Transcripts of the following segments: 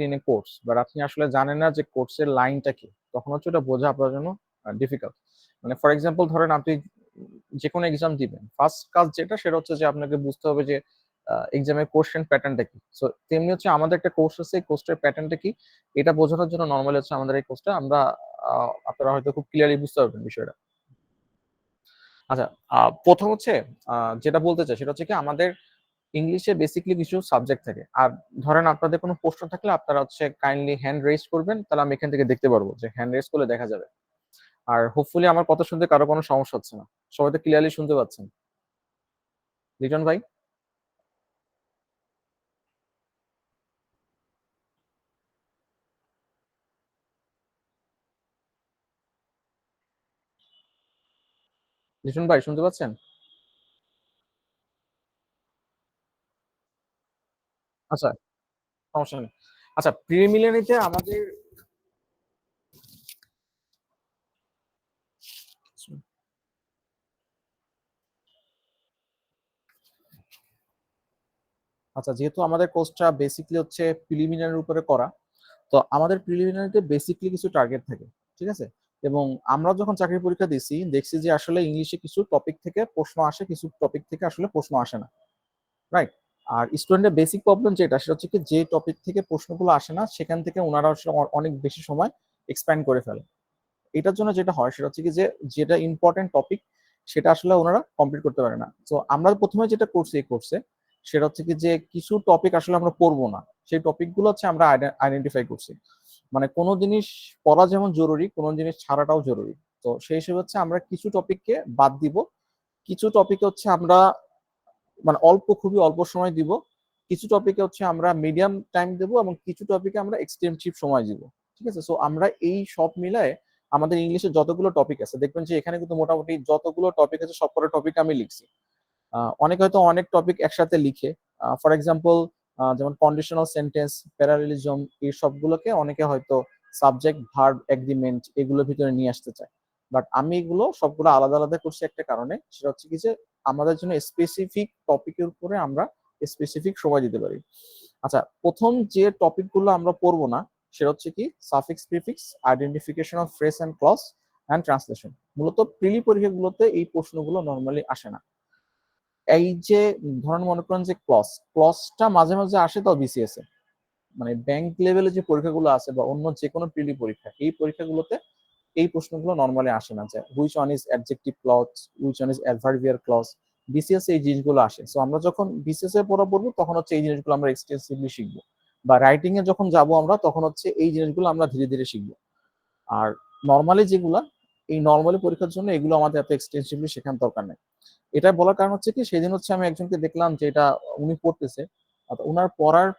In a course, but আপনি আসলে জানেন না যে কোর্সের লাইনটা কি, তখন হচ্ছে ওটা বোঝা আপনার জন্য ডিফিকাল্ট। মানে ফর এক্সাম্পল ধরেন আপনি যে কোনো এক্সাম দিবেন, ফার্স্ট কাজ যেটা সেটা হচ্ছে যে আপনাকে বুঝতে হবে যে এক্সামের কোশ্চেন প্যাটার্নটা কি। সো তেমনি হচ্ছে আমাদের একটা কোর্স আছে, কোর্সের প্যাটার্নটা কি এটা বোঝানোর জন্য নর্মালি হচ্ছে আমাদের এই কোর্সটা আমরা আপনারা হয়তো খুব ক্লিয়ারলি বুঝতে পারবেন বিষয়টা। আচ্ছা, প্রথম হচ্ছে যেটা বলতে চাই সেটা হচ্ছে কি আমাদের ইংলিশে বেসিকলি কিছু সাবজেক্ট থাকে। আর ধরেন আপনাদের কোনো প্রশ্ন থাকলে আপনারা হচ্ছে কাইন্ডলি হ্যান্ড রেজ করবেন, তাহলে আমি এখান থেকে দেখতে পারবো যে হ্যান্ড রেজ করলে দেখা যাবে। আর হোপফুলি আমার কথা শুনতে কারো কোনো সমস্যা হচ্ছে না, সবাই তো ক্লিয়ারলি শুনতে পাচ্ছেন। লিটন ভাই, লিটন ভাই শুনতে পাচ্ছেন? আচ্ছা, সমস্যা নেই। আচ্ছা, প্রিলিমিনারিতে আমাদের আচ্ছা, যেহেতু আমাদের কোর্সটা বেসিকলি হচ্ছে প্রিলিমিনারির উপরে করা, তো আমাদের প্রিলিমিনারিতে বেসিকলি কিছু টার্গেট থাকে, ঠিক আছে? এবং আমরা যখন চাকরির পরীক্ষা দিছি দেখছি যে আসলে ইংলিশে কিছু টপিক থেকে প্রশ্ন আসে, কিছু টপিক থেকে আসলে প্রশ্ন আসে না, রাইট? আর স্টুডেন্টের বেসিক প্রবলেম যেটা সেটা হচ্ছে কি যে টপিক থেকে প্রশ্নগুলো আসে না সেখান থেকে ওনারা আসলে অনেক বেশি সময় এক্সপ্যান্ড করে ফেলে। এটার জন্য যেটা হয় সেটা হচ্ছে কি যে যেটা ইম্পর্টেন্ট টপিক সেটা আসলে ওনারা কমপ্লিট করতে পারে না। তো আমরা প্রথমে যেটা করছি এই কোর্সে সেটা হচ্ছে কি যে কিছু টপিক আসলে আমরা পড়বো না, সেই টপিকগুলো হচ্ছে আমরা আইডেন্টিফাই করছি। মানে কোনো জিনিস পড়া যেমন জরুরি, কোনো জিনিস ছাড়াটাও জরুরি। তো সেই হিসেবে হচ্ছে আমরা কিছু টপিককে বাদ দিব, কিছু টপিকে হচ্ছে আমরা মানে খুবই অল্প সময় দিব, কিছু টপিকে হচ্ছে আমরা মিডিয়াম টাইম দেবো এবং কিছু টপিকে আমরা এক্সটেন্সিভ সময় দিব। ঠিক আছে, সো আমরা এই সব মিলায় আমাদের ইংলিশে যতগুলো টপিক আছে দেখবেন যে এখানে কিন্তু মোটামুটি যতগুলো টপিক আছে সবকটা টপিক আমি লিখছি। অনেকে হয়তো অনেক টপিক একসাথে লিখে, ফর এক্সাম্পল যেমন কন্ডিশনাল সেন্টেন্স, প্যারালিজম, এই সবগুলোকে অনেকে হয়তো সাবজেক্ট ভার্ব এগ্রিমেন্ট এগুলোর ভিতরে নিয়ে আসতে চায়। বাট আমি এগুলো সবগুলো আলাদা আলাদা করছি একটা কারণে, সেটা হচ্ছে কি যে আমাদের জন্য স্পেসিফিক টপিকের উপরে আমরা স্পেসিফিক সময় দিতে পারি। আচ্ছা, প্রথম যে টপিকগুলো আমরা পড়বো না সেটা হচ্ছে কি suffix prefix, identification of phrase and clause and translation. মূলত প্রিলি পরীক্ষাগুলোতে এই প্রশ্নগুলো নর্মালি আসে না। এই যে ধরেন মনে করেন যে ক্লসটা মাঝে মাঝে আসে, তো বিসিএস এ মানে ব্যাংক লেভেলে যে পরীক্ষাগুলো আছে বা অন্য যে কোনো প্রিলি পরীক্ষা, এই পরীক্ষাগুলোতে এই প্রশ্নগুলো নর্মালি আসে না যে which one is adjective clause, which one is adverbial clause. BCS এই জিনিসগুলো আসে, সো আমরা যখন বিসিএস এ পড়বো তখন হচ্ছে এই জিনিসগুলো আমরা এক্সটেন্সিভলি শিখবো, বা রাইটিং এ যখন যাব আমরা তখন হচ্ছে এই জিনিসগুলো আমরা ধীরে ধীরে শিখবো। আর নর্মালি যেগুলা এই নর্মালি পরীক্ষার জন্য এগুলো আমাদের এত এক্সটেন্সিভলি শেখার দরকার নেই। এটা বলার কারণ হচ্ছে কি সেদিন হচ্ছে আমি একজনকে দেখলাম যে এটা উনি পড়তেছে, উনার পড়ার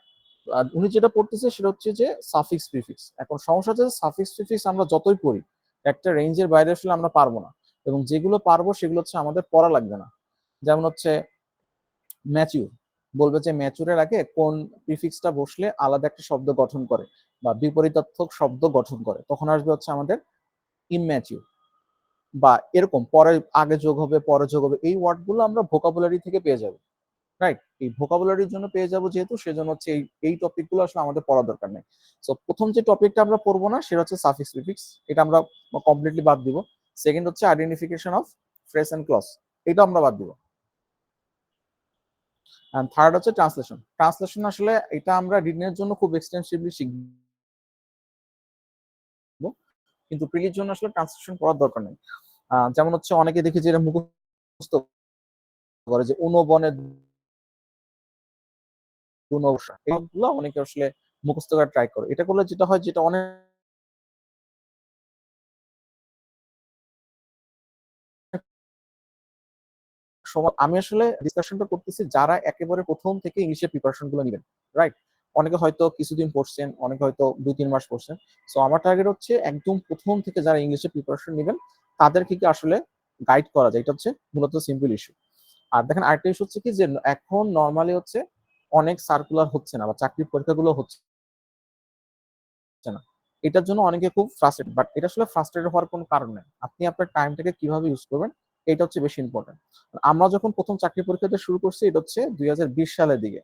উনি যেটা পড়তেছে সেটা হচ্ছে যে সাফিক্স প্রিফিক্স। এখন সমস্যা হচ্ছে সাফিক্স প্রিফিক্স আমরা যতই পড়ি একটা রেঞ্জের বাইরে আসলে আমরা পারবো না, এবং যেগুলো পারবো সেগুলো হচ্ছে আমাদের পড়া লাগবে না। যেমন হচ্ছে ম্যাচিউর, বলবে যে ম্যাচুরের আগে কোন প্রিফিক্সটা বসলে আলাদা একটা শব্দ গঠন করে বা বিপরীতার্থক শব্দ গঠন করে, তখন আসবে হচ্ছে আমাদের ইমম্যাচিউর। বা এরকম পরে আগে যোগ হবে পরে যোগ হবে, এই ওয়ার্ড গুলো আমরা ভোকাবুলারি থেকে পেয়ে যাবো, রাইট? এই ভোকাবুলারির জন্য পেয়ে যাবো যেহেতু, সেজন্য হচ্ছে এই টপিক গুলো আসলে আমাদের পড়ার দরকার নেই। সো প্রথম যে টপিকটা আমরা পড়বো না সেটা হচ্ছে সাফিক্স প্রিফিক্স, এটা আমরা কমপ্লিটলি বাদ দিব। সেকেন্ড হচ্ছে identification of phrase and clause, এটা আমরা বাদ দিব। এন্ড থার্ড হচ্ছে ট্রান্সলেশন। ট্রান্সলেশন আসলে এটা আমরা রিডের জন্য খুব এক্সটেন্সিভলি শিখবো, কিন্তু প্রিলির জন্য আসলে ট্রান্সলেশন পড়ার দরকার নেই। যেমন হচ্ছে অনেকে দেখি যে এটা মুখস্থ করে যে উনবনে দুনবসা, এগুলো অনেকে আসলে মুখস্থ করার ট্রাই করে। এটা করলে যেটা হয়, যেটা অনেক সময় আমি আসলে ডিসকাশনটা করতেছি যারা একেবারে প্রথম থেকে ইংলিশের প্রিপারেশন গুলো নেবেন, রাইট? অনেকে হয়তো কিছুদিন পড়ছেন, অনেকে হয়তো 2-3 মাস পড়ছেন। সো আমার টার্গেট হচ্ছে একদম প্রথম থেকে যারা ইংলিশের প্রিপারেশন নেবেন তাদেরকে কি আসলে গাইড করা যায়, এটা হচ্ছে মূলত সিম্পল ইস্যু। আর দেখেন আরেকটা ইস্যু হচ্ছে কি যে এখন নর্মালি হচ্ছে অনেক সার্কুলার হচ্ছে না বা চাকরির পরীক্ষাগুলো হচ্ছে না। এটার জন্য অনেকে খুব ফ্রাস্ট্রেটেড, বাট এটা আসলে ফ্রাস্ট্রেটেড হওয়ার কোনো কারণ নেই। আপনি আপনার টাইমটাকে কিভাবে ইউজ করবেন এটা হচ্ছে বেশি ইম্পর্টেন্ট। আমরা যখন প্রথম চাকরি পরীক্ষাটা শুরু করছি এটা হচ্ছে 2020 সালের দিকে।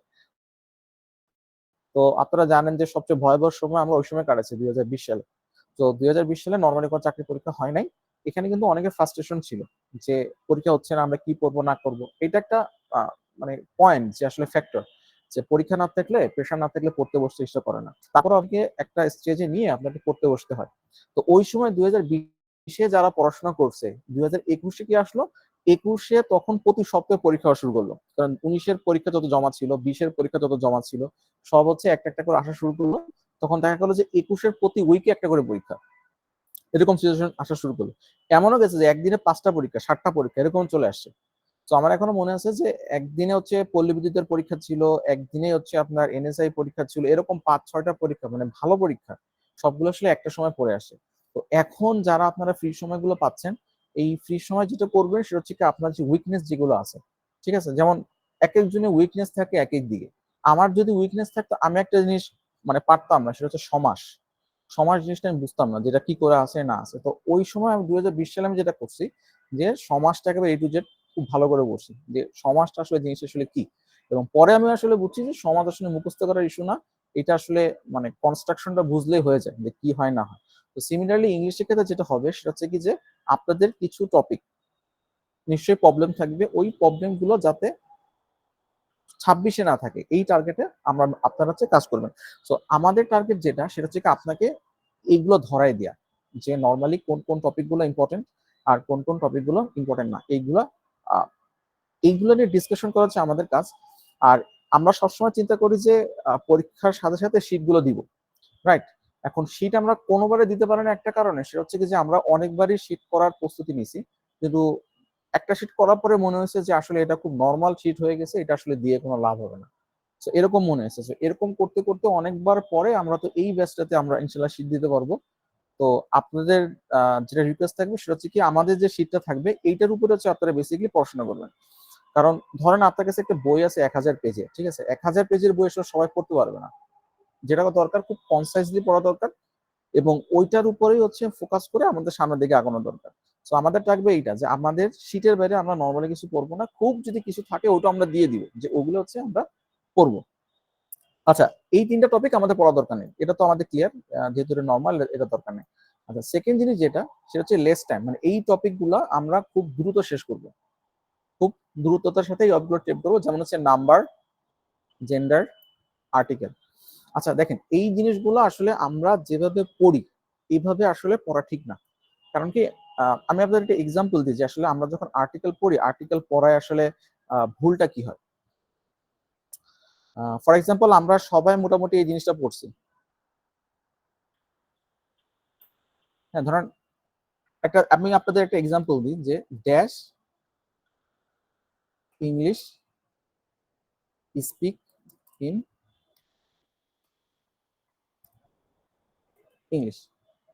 তো আপনারা জানেন যে সবচেয়ে ভয়াবহ সময় আমরা ওই সময় কাটাচ্ছি 2020 সালে। তো 2020 সালে নরমালি কোনো চাকরি পরীক্ষা হয় নাই। এখানে কিন্তু অনেকের ফ্রাস্ট্রেশন ছিল যে পরীক্ষা হচ্ছে না, আমরা কি করব না করব। এটা একটা মানে পয়েন্ট যে আসলে ফ্যাক্টর, যে পরীক্ষা না থাকলে, প্রেশার না থাকলে পড়তে বসতে ইচ্ছা করে না। তারপর আপনাকে একটা স্টেজে নিয়ে আপনাকে পড়তে বসতে হয়। তো ওই সময় 2020-এ যারা পড়াশোনা করছে, 2021-এ কি আসলো? 21-এ তখন প্রতি সপ্তাহে পরীক্ষা শুরু করলো। কারণ 19-এর পরীক্ষা যত জমা ছিল, 20-এর পরীক্ষা যত জমা ছিল, সব হচ্ছে একটা একটা করে আসা শুরু করলো। তখন দেখা গেল যে 21-এর প্রতি উইকে একটা করে পরীক্ষা, এরকম সিচুয়েশন আসা শুরু করলো। এমনও গেছে যে একদিনে 5টা পরীক্ষা, 7টা পরীক্ষা এরকম চলে আসছে। তো আমার এখনো মনে আছে যে একদিনে হচ্ছে পল্লী বিদ্যুতের পরীক্ষা ছিল, একদিনে হচ্ছে আপনার এনএসআই পরীক্ষা ছিল, এরকম 5-6টা পরীক্ষা, মানে ভালো পরীক্ষা সবগুলো আসলে একটা সময় পড়ে আসে। তো এখন যারা আপনারা ফ্রি সময়গুলো পাচ্ছেন, এই ফ্রি সময় যেটা করবেন সেটা হচ্ছে কি আপনার যে উইকনেস যেগুলো আছে, ঠিক আছে, যেমন এক একজনের উইকনেস থাকে এক এক দিকে। আমার যদি উইকনেস থাকতো, আমি একটা জিনিস মানে পারতাম না, সেটা হচ্ছে সমাস। সমাজ জিনিসটা আমি বুঝতাম না, যেটা কি করে আছে না আছে। তো ওই সময় আমি 2020 সালে আমি যেটা করছি, যে সমাজটা একেবারে এ টু জেড খুব ভালো করে বলছি যে সমাজটা আসলে জিনিস আসলে কি। এবং পরে আমি আসলে বুঝছি যে সমাজ আসলে মুখস্থ করার ইস্যু না, এটা আসলে মানে কনস্ট্রাকশনটা বুঝলেই হয়ে যায় যে কি হয় না হয়। তো সিমিলারলি ইংলিশের ক্ষেত্রে যেটা হবে সেটা হচ্ছে কি যে আপনাদের কিছু টপিক নিশ্চয়ই প্রবলেম থাকবে, ওই প্রবলেম গুলো যাতে 26-এ না থাকে, এই টার্গেটে আমরা আপনারা হচ্ছে কাজ করবেন। সো আমাদের টার্গেট যেটা সেটা হচ্ছে আপনাকে এইগুলো ধরাই দেয়া, যে নর্মালি কোন কোন টপিক গুলো ইম্পর্টেন্ট আর কোন কোন টপিক গুলো ইম্পর্টেন্ট না, এইগুলা এইগুলো নিয়ে ডিসকাশন করা হচ্ছে আমাদের কাজ। আর আমরা সবসময় চিন্তা করি যে পরীক্ষার সাথে সাথে শীট গুলো দিব, রাইট? এখন শীট আমরা কোনোবারে দিতে পারি না, একটা কারণে সেটা হচ্ছে কি যে আমরা অনেকবারই শীট করার প্রস্তুতি নিছি, কিন্তু একটা শীট করার পরে মনে হয়েছে যে আসলে এটা খুব নর্মাল শীট হয়ে গেছে, এটা আসলে দিয়ে কোনো লাভ হবে না। তো এরকম মনে হয়েছে, এরকম করতে করতে অনেকবার পরে আমরা তো এই ব্যাচটাতে আমরা ইনশাল্লাহ শীট দিতে পারবো। তো আপনাদের যেটা রিকোয়েস্ট থাকবে সেটা হচ্ছে কি আমাদের যে শীটটা থাকবে এইটার উপরে হচ্ছে আপনারা বেসিক্যালি পড়াশোনা করবেন। কারণ ধরেন আপনার কাছে একটা বই আছে 1000 পেজে, ঠিক আছে, 1000 পেজের বই আসলে সবাই পড়তে পারবে না। যেটা দরকার খুব কনসাইজলি পড়া দরকার, এবং ওইটার উপরেই হচ্ছে ফোকাস করে আমাদের সামনের দিকে আগানো দরকার। তো আমাদের থাকবে এইটা যে আমাদের শীটের বাইরে আমরা নর্মালি কিছু পড়বো না, খুব যদি কিছু থাকে ওটা আমরা দিয়ে দিব যে ওগুলো হচ্ছে আমরা পড়বো। আচ্ছা, এই 3টা টপিক আমাদের পড়া দরকার নেই, এটা তো আমাদের ক্লিয়ার, যেহেতু এটা নর্মাল, এটা দরকার নেই। আচ্ছা, সেকেন্ড জিনিস যেটা সেটা হচ্ছে লেস টাইম, মানে এই টপিক গুলো আমরা খুব দ্রুত শেষ করবো, খুব দ্রুততার সাথে অবগুলো টেপ করবো, যেমন হচ্ছে নাম্বার, জেন্ডার, আর্টিকেল। আচ্ছা দেখেন, এই জিনিসগুলো আসলে আমরা যেভাবে পড়ি এইভাবে আসলে পড়া ঠিক না। কারণ কি, আমি আপনাদের একটা এক্সাম্পল দিই যে আসলে আমরা যখন আর্টিকেল পড়ি, আর্টিকেল পড়ায় আসলে ভুলটা কি হয়। ফর এক্সাম্পল আমরা সবাই মোটামুটি এই জিনিসটা পড়ছি। হ্যাঁ, ধরেন আমি আপনাদের একটা এক্সাম্পল দিই যে dash English speak in English,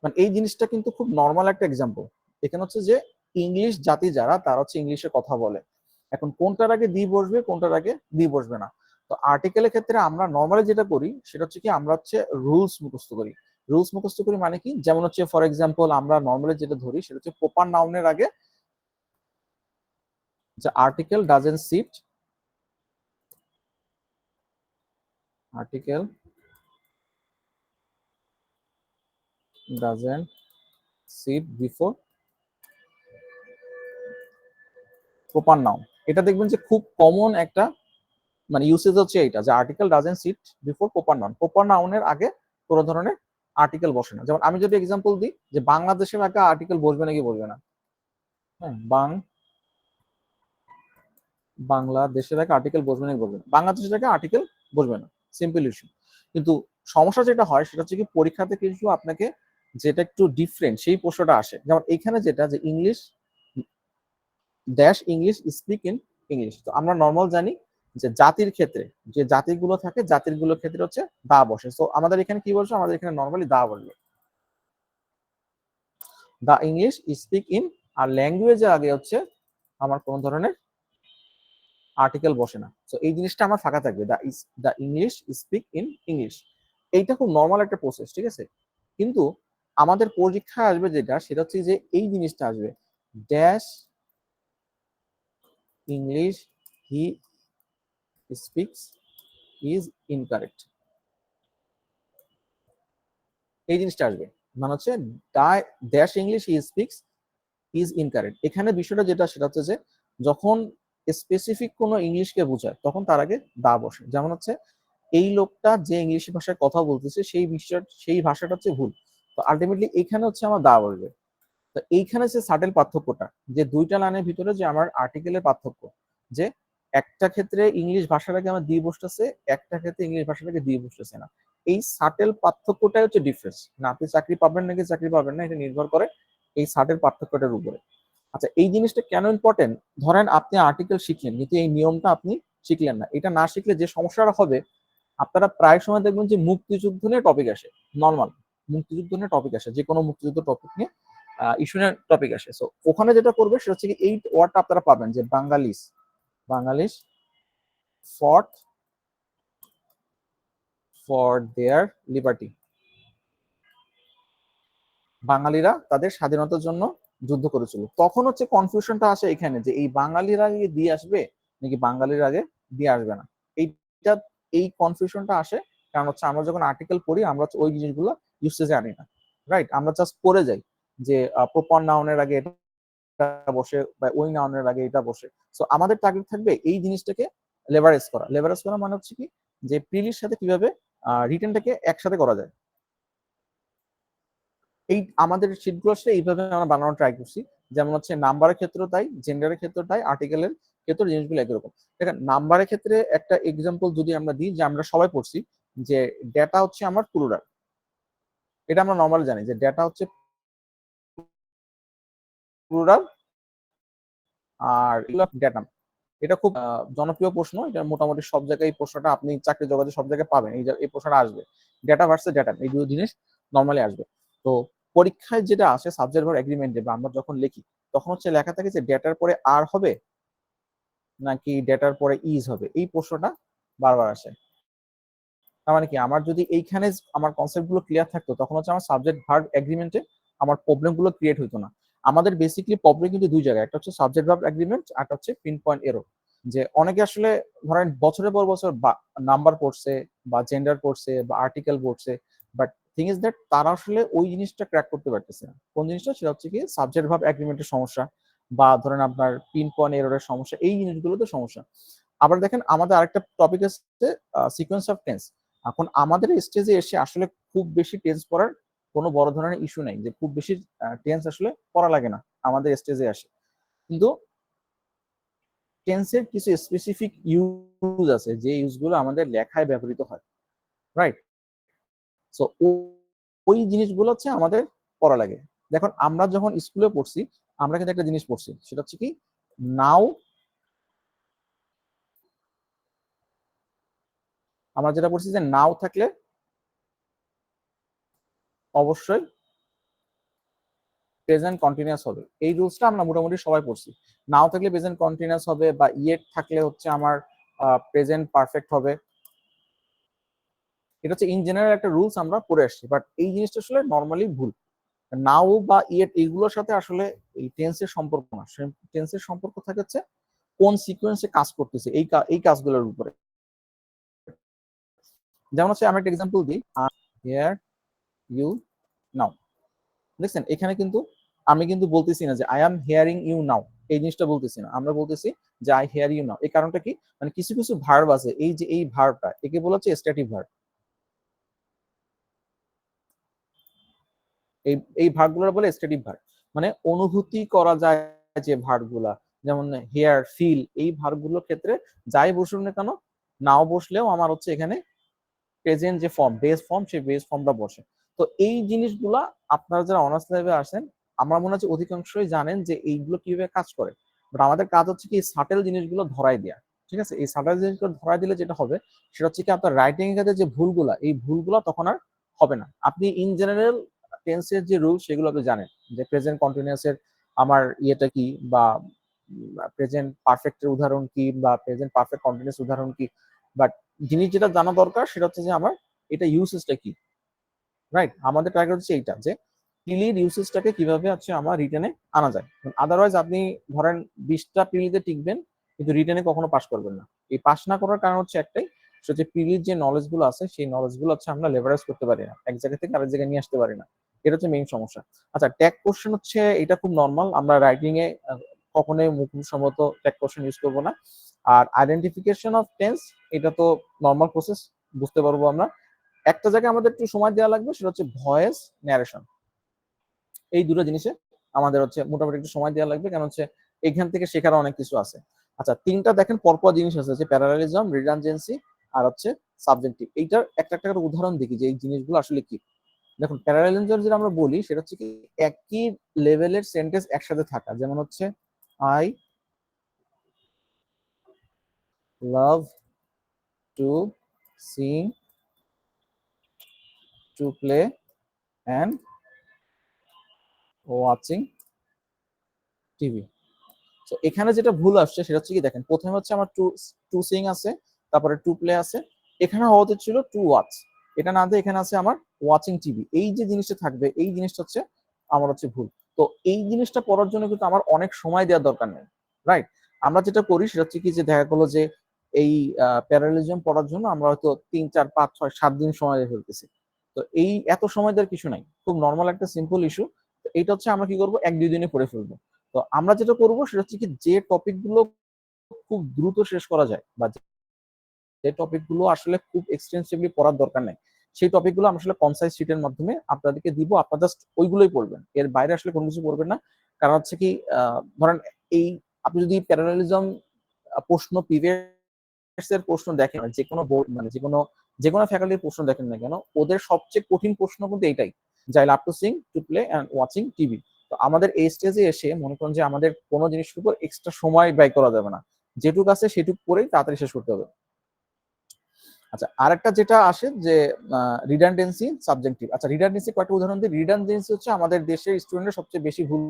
মানে এই জিনিসটা কিন্তু খুব নর্মাল একটা এক্সাম্পল। এখানে হচ্ছে যে ইংলিশ জাতি যারা তারা হচ্ছে ইংলিশে কথা বলে, এখন কোনটার আগে দি বসবে কোনটার আগে দি বসবে না। তো আর্টিকেলের ক্ষেত্রে আমরা নর্মালি যেটা করি সেটা হচ্ছে কি আমরা হচ্ছে রুলস মুখস্থ করি। রুলস মুখস্থ করি মানে কি, যেমন হচ্ছে ফর এক্সাম্পল আমরা নর্মালি যেটা ধরি সেটা হচ্ছে প্রপার নাউনের আগে যে article doesn't sit, article doesn't sit before proper noun. এটা দেখবেন যে খুব কমন একটা মানে ইউসেজ হচ্ছে এইটা, যে article doesn't sit before proper noun. Proper নাউনের আগে কোনো ধরনের আর্টিকেল বসে না। যেমন আমি যদি এক্সাম্পল দিই যে বাংলাদেশের আগে আর্টিকেল বসবে নাকি বসবে না। হ্যাঁ, বাংলাদেশের আগে আর্টিকেল বসবে নাকি বসবে না, বাংলাদেশের আগে আর্টিকেল বসবে না, সিম্পল ইস্যু। কিন্তু সমস্যা যেটা হয় সেটা হচ্ছে কি পরীক্ষাতে কিছু আপনাকে যেটা একটু ডিফারেন্ট সেই প্রশ্নটা আসে, যেমন এখানে যেটা যে English dash English speak in English. তো আমরা নর্মাল জানি যে জাতির ক্ষেত্রে যে জাতিগুলো থাকে জাতিগুলোর ক্ষেত্রে হচ্ছে দা বসে। তো আমাদের এখানে কি বলছো, আমাদের এখানে নর্মালি দা বলবে, দা ইংলিশ স্পিক ইন। আর ল্যাঙ্গুয়েজের আগে হচ্ছে আমার কোন ধরনের আর্টিকেল বসে না। তো এই জিনিসটা আমার ফাঁকা থাকবে, the English speak in English. এইটা খুব নর্মাল একটা প্রসেস, ঠিক আছে। কিন্তু আমাদের পরীক্ষায় আসবে যেটা সেটা হচ্ছে যে এই জিনিসটা আসবে dash English he speaks is incorrect. এই জিনিসটা আসবে, মানে হচ্ছে dash English he speaks is incorrect. এখানে বিষয়টা যেটা সেটা হচ্ছে যে যখন স্পেসিফিক কোনো ইংলিশকে বোঝায় তখন তার আগে দা বসে। যেমন হচ্ছে এই লোকটা যে ইংলিশ ভাষায় কথা বলতেছে সেই ভাষাটা হচ্ছে ভুল, তো আলটিমেটলি এখানে হচ্ছে আমার দা বলবে। তো এইখানে যে সাটেল পার্থক্যটা, যে দুইটা লাইনের ভিতরে যে আমার আর্টিকেলের পার্থক্য, যে একটা ক্ষেত্রে ইংলিশ ভাষাটাকে আমার দিয়ে বসতেছে, একটা ক্ষেত্রে ইংলিশ ভাষাটাকে দিয়ে বসতেছে না। এই সাটেল পার্থক্যটাই হচ্ছে ডিফারেন্স। না আপনি চাকরি পাবেন নাকি চাকরি পাবেন না, এটা নির্ভর করে এই সাটেল পার্থক্যটার উপরে। আচ্ছা, এই জিনিসটা কেন ইম্পর্টেন্ট? ধরেন আপনি আর্টিকেল শিখলেন কিন্তু এই নিয়মটা আপনি শিখলেন না। এটা না শিখলে যে সমস্যাটা হবে, আপনারা প্রায় সময় দেখবেন যে মুক্তিযুদ্ধ নিয়ে টপিক আসে, নর্মাল মুক্তিযুদ্ধ নিয়ে টপিক আসে, যে কোনো মুক্তিযুদ্ধ টপিক নিয়ে ইস্যু নিয়ে টপিক আসে। সো ওখানে যেটা করবে সেটা হচ্ছে কি, এই ওয়ার্ডটা আপনারা পাবেন যে বাঙালিস, বাঙালিস ফট ফর দেয়ার লিবার্টি, বাঙালিরা তাদের স্বাধীনতার জন্য যুদ্ধ করেছিল। তখন হচ্ছে কনফিউশনটা আসে এখানে যে এই বাঙালির আগে দিয়ে আসবে নাকি বাঙালির আগে দিয়ে আসবে না। এইটা এই কনফিউশনটা আসে কারণ হচ্ছে আমরা যখন আর্টিকেল পড়ি আমরা ওই জিনিসগুলো ইউসেজে আনি না, রাইট? আমরা জাস্ট পড়ে যাই যে প্রপার নাউনের আগে এটা বসে বা ওই নাউনের আগে এটা বসে। সো আমাদের টার্গেট থাকবে এই জিনিসটাকে লেভারেজ করা। লেভারেজ করা মানে হচ্ছে কি, যে প্রিলির সাথে কিভাবে রিটেনটাকে একসাথে করা যায়। এই আমাদের শীটগুলো আসলে এইভাবে আমরা বানানোর ট্রাই করছি। যেমন হচ্ছে নাম্বারের ক্ষেত্রেও তাই, জেন্ডারের ক্ষেত্রেও তাই, আর্টিকেলের ক্ষেত্রে জিনিসগুলো একই রকম। দেখেন নাম্বারের ক্ষেত্রে একটা এক্সাম্পল যদি আমরা দিই, যে আমরা সবাই পড়ছি যে ডেটা হচ্ছে আমার প্লুরাল। এটা আমরা নর্মালি জানি যে ডেটা হচ্ছে প্লুরাল আর ডেটাম। এটা খুব জনপ্রিয় প্রশ্ন, এটা মোটামুটি সব জায়গায় এই প্রশ্নটা আপনি চাকরি জগতে সব জায়গায় পাবেন, এই প্রশ্নটা আসবে। ডেটা ভার্সেস ডেটাম, এই দুটো জিনিস নর্মালি আসবে। তো পরীক্ষায় যেটা আসে সাবজেক্ট ভার্ব এগ্রিমেন্টে বা আমরা যখন লিখি, তখন হচ্ছে লেখা থাকে যে ডেটার পরে আর হবে নাকি ডেটার পরে ইজ হবে, এই প্রশ্নটা বারবার আসে। তার মানে কি, আমার যদি এইখানে আমার কনসেপ্ট গুলো ক্লিয়ার থাকতো তখন হচ্ছে আমার সাবজেক্ট ভার্ব এগ্রিমেন্টে আমার প্রবলেম গুলো ক্রিয়েট হইতো না। আমাদের বেসিকলি প্রবলেম কিন্তু দুই জায়গায়, একটা হচ্ছে সাবজেক্ট ভার্ব এগ্রিমেন্ট আর একটা হচ্ছে পিন পয়েন্ট এরর। যে অনেকে আসলে ধরেন বছরের পর বছর নাম্বার পড়ছে বা জেন্ডার পড়ছে বা আর্টিকেল পড়ছে, বাট থিং ইজ দ্যাট তারা আসলে ওই জিনিসটা ক্র্যাক করতে পারতেছে না। কোন জিনিসটা? সেটা হচ্ছে কি সাবজেক্ট ভার্ব এগ্রিমেন্টের সমস্যা বা ধরেন আপনার পিন পয়েন্ট এররের সমস্যা, এই জিনিসগুলোতে সমস্যা। আবার দেখেন আমাদের আরেকটা টপিক আছে সিকোয়েন্স অফ টেন্স। এখন আমাদের স্টেজে এসে আসলে খুব বেশি টেন্স পড়ার কোনো বড় ধরনের ইস্যু নাই, যে খুব বেশি টেন্স আসলে পড়া লাগে না আমাদের স্টেজে আসে। কিন্তু টেন্সের কিছু স্পেসিফিক ইউজ আছে যে ইউজগুলো আমাদের লেখায় ব্যবহৃত হয়, রাইট? সো ওই জিনিসগুলো হচ্ছে আমাদের পড়া লাগে। দেখুন আমরা যখন স্কুলে পড়ছি আমরা কিন্তু একটা জিনিস পড়ছি, সেটা হচ্ছে কি নাও। আমরা যেটা পড়ছি যে নাও থাকলে অবশ্যই প্রেজেন্ট কন্টিনিউয়াস হবে, এই রুলসটা আমরা মোটামুটি সবাই পড়ছি। নাও থাকলে প্রেজেন্ট কন্টিনিউয়াস হবে, বা ইয়েট থাকলে হচ্ছে আমার প্রেজেন্ট পারফেক্ট হবে। এটা হচ্ছে ইন জেনারেল একটা রুলস আমরা পড়ে আসছি, বাট এই জিনিসটা আসলে নর্মালি ভুল। নাও বা ইয়েট এইগুলোর সাথে আসলে এই টেন্সের সম্পর্ক না। টেন্সের সম্পর্ক থাকে হচ্ছে কোন সিকোয়েন্সে কাজ করতেছে এই কাজগুলোর উপরে। যেমন হচ্ছে আমি একটা এক্সাম্পল দিই, হিয়ার ইউ নাও। দেখছেন এখানে কিন্তু আমি কিন্তু বলতেছি না যে আই এম হিয়ারিং ইউ নাও, এই জিনিসটা বলতেছি না, আমরা বলতেছি যে আই হিয়ার ইউ নাও। এই কারণটা কি, মানে কিছু কিছু ভার্ব আছে, এই যে এই ভার্বটা একে বলা হচ্ছে স্ট্যাটিক ভার্ব। এই এই ভার্বগুলো বলে স্ট্যাটিক ভার্ব, মানে অনুভূতি করা যায় যে ভার্বগুলা, যেমন হেয়ার, ফিল, এই ভার্বগুলোর ক্ষেত্রে যাই বসুন না কেন, নাও বসলেও আমার হচ্ছে এখানে প্রেজেন্ট যে ফর্ম, বেস ফর্ম, সেই বেস ফর্মটা বসে। তো এই জিনিসগুলা আপনারা যারা অনার্স লেভেলে আসেন, আমার মনে হচ্ছে অধিকাংশই জানেন যে এইগুলো কিভাবে কাজ করে। বাট আমাদের কাজ হচ্ছে কি সাটেল জিনিসগুলো ধরাই দেয়া। ঠিক আছে, এই সাটেল জিনিসগুলো ধরাই দিলে যেটা হবে সেটা হচ্ছে কি আপনার রাইটিং এর ক্ষেত্রে যে ভুলগুলা, এই ভুলগুলা তখন আর হবে না। আপনি ইন জেনারেল টেন্সের যে রুল সেগুলো আপনি জানেন, যে প্রেজেন্ট কন্টিনিউয়াস এর আমার ইয়েটা কি, বা প্রেজেন্ট পারফেক্টের উদাহরণ কি, বা প্রেজেন্ট পারফেক্ট কন্টিনিউয়াস উদাহরণ কি। বাট জিনিস যেটা জানা দরকার সেটা হচ্ছে যে আমার এটা ইউসেজটা কি, রাইট? আমাদের টার্গেট হচ্ছে এইটা, যে পিলির ইউসেজটাকে কিভাবে হচ্ছে আমার রিটেনে আনা যায়। আদারওয়াইজ আপনি ধরেন 20টা পিলিতে টিকবেন কিন্তু রিটেনে কখনো পাস করবেন না। এই পাস না করার কারণ হচ্ছে একটাই, সেটা হচ্ছে পিলির যে নলেজ গুলো আছে সেই নলেজ গুলো হচ্ছে আমরা লেভারেজ করতে পারি না, এক জায়গা থেকে আরেক জায়গায় নিয়ে আসতে পারি না। এটা হচ্ছে মেইন সমস্যা। আচ্ছা, ট্যাগ কোশ্চেন হচ্ছে এটা খুব নর্মাল, আমরা রাইটিং এ কখনোই মুখসম্মত ট্যাগ কোশ্চেন ইউজ করবো না। আর আইডেন্টিফিকেশন অফ টেন্স, এটা তো নর্মাল প্রসেস, বুঝতে পারবো আমরা। একটা জায়গায় আমাদের একটু সময় দেওয়া লাগবে, সেটা হচ্ছে ভয়েস ন্যারেশন। এই দুটো জিনিসে আমাদের হচ্ছে মোটামুটি একটু সময় দেওয়া লাগবে, কারণ হচ্ছে এখান থেকে শেখার অনেক কিছু আছে। আচ্ছা, তিনটা দেখেন পরপর জিনিস আছে, যে প্যারালালিজম, রিডানডেন্সি আর হচ্ছে সাবজেক্টিভ। এইটার একটা একটা করে উদাহরণ দেখি যে এই জিনিসগুলো আসলে কি। দেখুন, প্যারালালিজম যেটা আমরা বলি সেটা হচ্ছে কি একই লেভেলের সেন্টেন্স একসাথে থাকা, যেমন হচ্ছে I love to Singh, to play and watching TV. তো এখানে যেটা ভুল আসছে সেটা হচ্ছে কি, দেখেন প্রথমে হচ্ছে আমার টু টু সিং আছে, তারপরে টু প্লে আছে, এখানে হওয়া উচিত ছিল টু ওয়াচ। এটা না দিয়ে এখানে আছে আমার ওয়াচিং টিভি। এই যে জিনিসটা থাকবে, এই জিনিসটা হচ্ছে আমার হচ্ছে ভুল। তো এই জিনিসটা পড়ার জন্য কিন্তু আমার অনেক সময় দেওয়ার দরকার নেই, রাইট? আমরা যেটা করি সেটা হচ্ছে কি, যে দেখা গেলো যে এই প্যারালিজম পড়ার জন্য আমরা হয়তো 3 4 5 6 7 দিন সময় দিয়ে ফেলতেছি। তো এই এত সময় দেওয়ার কিছু নাই, খুব নর্মাল একটা সিম্পল ইস্যু। এইটা হচ্ছে আমরা কি করবো, 1 2 দিনে পড়ে ফেলবো। তো আমরা যেটা করব সেটা হচ্ছে কি, যে টপিক গুলো খুব দ্রুত শেষ করা যায়, বা যে টপিক গুলো আসলে খুব এক্সটেন্সিভলি পড়ার দরকার নেই, সেই টপিক গুলো আমরা আসলে কনসাইজ শিটের মাধ্যমে আপনাদেরকে দিব। আপনারা জাস্ট ওইগুলোই পড়বেন, এর বাইরে আসলে কোনো কিছু পড়বেন না। কারণ হচ্ছে কি, ধরেন এই আপনি যদি প্যারালালিজম প্রশ্ন, প্রিভিয়াস এর প্রশ্ন দেখেন, যে কোনো বোর্ড মানে যে কোনো ফ্যাকাল্টির প্রশ্ন দেখেন না কেন, ওদের সবচেয়ে কঠিন প্রশ্ন কিন্তু এইটাই, যে I love to Singh, to play and watching TV. তো আমাদের এই স্টেজে এসে মনে করেন যে আমাদের কোনো জিনিসের উপর এক্সট্রা সময় ব্যয় করা যাবে না, যেটুকু আছে সেটুকু পরেই তাড়াতাড়ি শেষ করতে হবে। আচ্ছা, আরেকটা যেটা আসে যে রিডান্ডেন্সি, সাবজেক্টিভ। আচ্ছা, রিডান্ডেন্সি কয়েকটা উদাহরণ দিই। রিডান্ডেন্সি হচ্ছে আমাদের দেশের স্টুডেন্টরা সবচেয়ে বেশি ভুল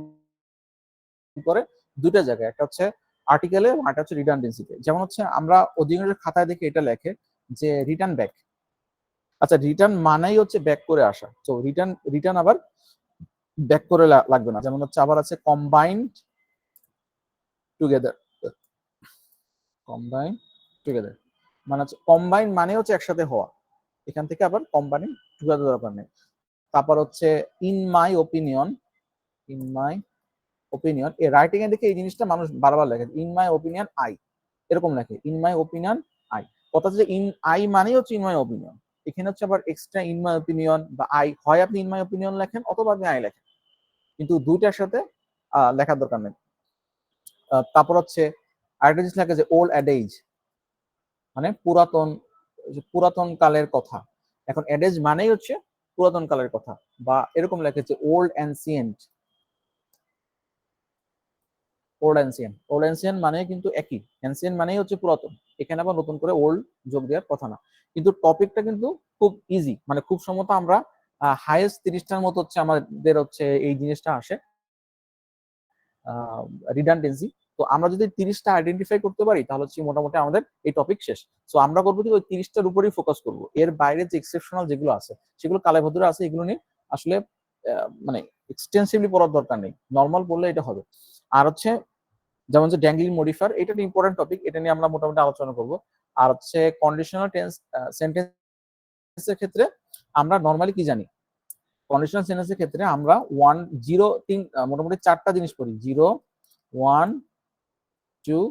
করে দুইটা জায়গায়, একটা হচ্ছে আর্টিকেলে, আর একটা হচ্ছে রিডান্ডেন্সিতে। যেমন হচ্ছে আমরা অধিকাংশ খাতায় দেখে এটা লেখে যে রিটার্ন ব্যাক। আচ্ছা, রিটার্ন মানেই হচ্ছে ব্যাক করে আসা, তো রিটার্ন রিটার্ন আবার ব্যাক করে লাগবে না। যেমন হচ্ছে আবার আছে কম্বাইন্ড টুগেদার, কম্বাইন টুগেদার মানে হচ্ছে কম্বাইন মানে হচ্ছে একসাথে হওয়া, এখান থেকে আবার কম্বাইন টুগেদার দরকার নেই। তারপর হচ্ছে in my opinion, in my opinion, এই রাইটিং এ দেখে এই জিনিসটা মানুষ বারবার লেখে, ইন মাই ওপিনিয়ন আই, এরকম লেখে, ইন মাই ওপিনিয়ন আই। কথা হচ্ছে ইন আই মানেই হচ্ছে ইন মাই ওপিনিয়ন, এখানে হচ্ছে আবার এক্সট্রা ইন মাই ওপিনিয়ন বা আই, হয় আপনি ইন মাই ওপিনিয়ন লেখেন অথবা আপনি আই লেখেন, কিন্তু দুইটার সাথে লেখার দরকার নেই। তারপর হচ্ছে আরেকটা জিনিস লেখা যে ওল্ড অ্যাডেজ, মানে পুরাতন, পুরাতন কালের কথা। এখন অ্যাডেজ মানেই হচ্ছে পুরাতন কালের কথা, বা এরকম লেখা যে old ancient, old ancient, old ancient মানে কিন্তু একই, অ্যানসিয়েন্ট মানেই হচ্ছে পুরাতন, এখানে আবার নতুন করে ওল্ড যোগ দেওয়ার কথা না। কিন্তু টপিকটা কিন্তু খুব ইজি, মানে খুব সম্ভবত আমরা হাইয়েস্ট 30টার মতো হচ্ছে আমাদের হচ্ছে এই জিনিসটা আসে, রিডান্ডেন্সি। তো আমরা যদি 30টা আইডেন্টিফাই করতে পারি তাহলে হচ্ছে মোটামুটি আমাদের এই টপিক শেষ। সো আমরা করবো কি, ওই 30টার উপরেই ফোকাস করবো, এর বাইরে যে এক্সেপশনাল যেগুলো আছে সেগুলো কালেভদ্রে আছে, এগুলো নিয়ে আসলে মানে এক্সটেন্সিভলি পড়ার দরকার নেই, নর্মাল পড়লে এটা হবে। আর হচ্ছে যেমন যে ড্যাংলিং মডিফায়ার, এটা একটা ইম্পর্টেন্ট টপিক, এটা নিয়ে আমরা মোটামুটি আলোচনা করবো। আর হচ্ছে কন্ডিশনাল টেন্স সেন্টেন্সের ক্ষেত্রে আমরা নর্মালি কি জানি, কন্ডিশনাল সেন্টেন্সের ক্ষেত্রে আমরা 1 0 3 মোটামুটি 4টা জিনিস পড়ি, 0 1 2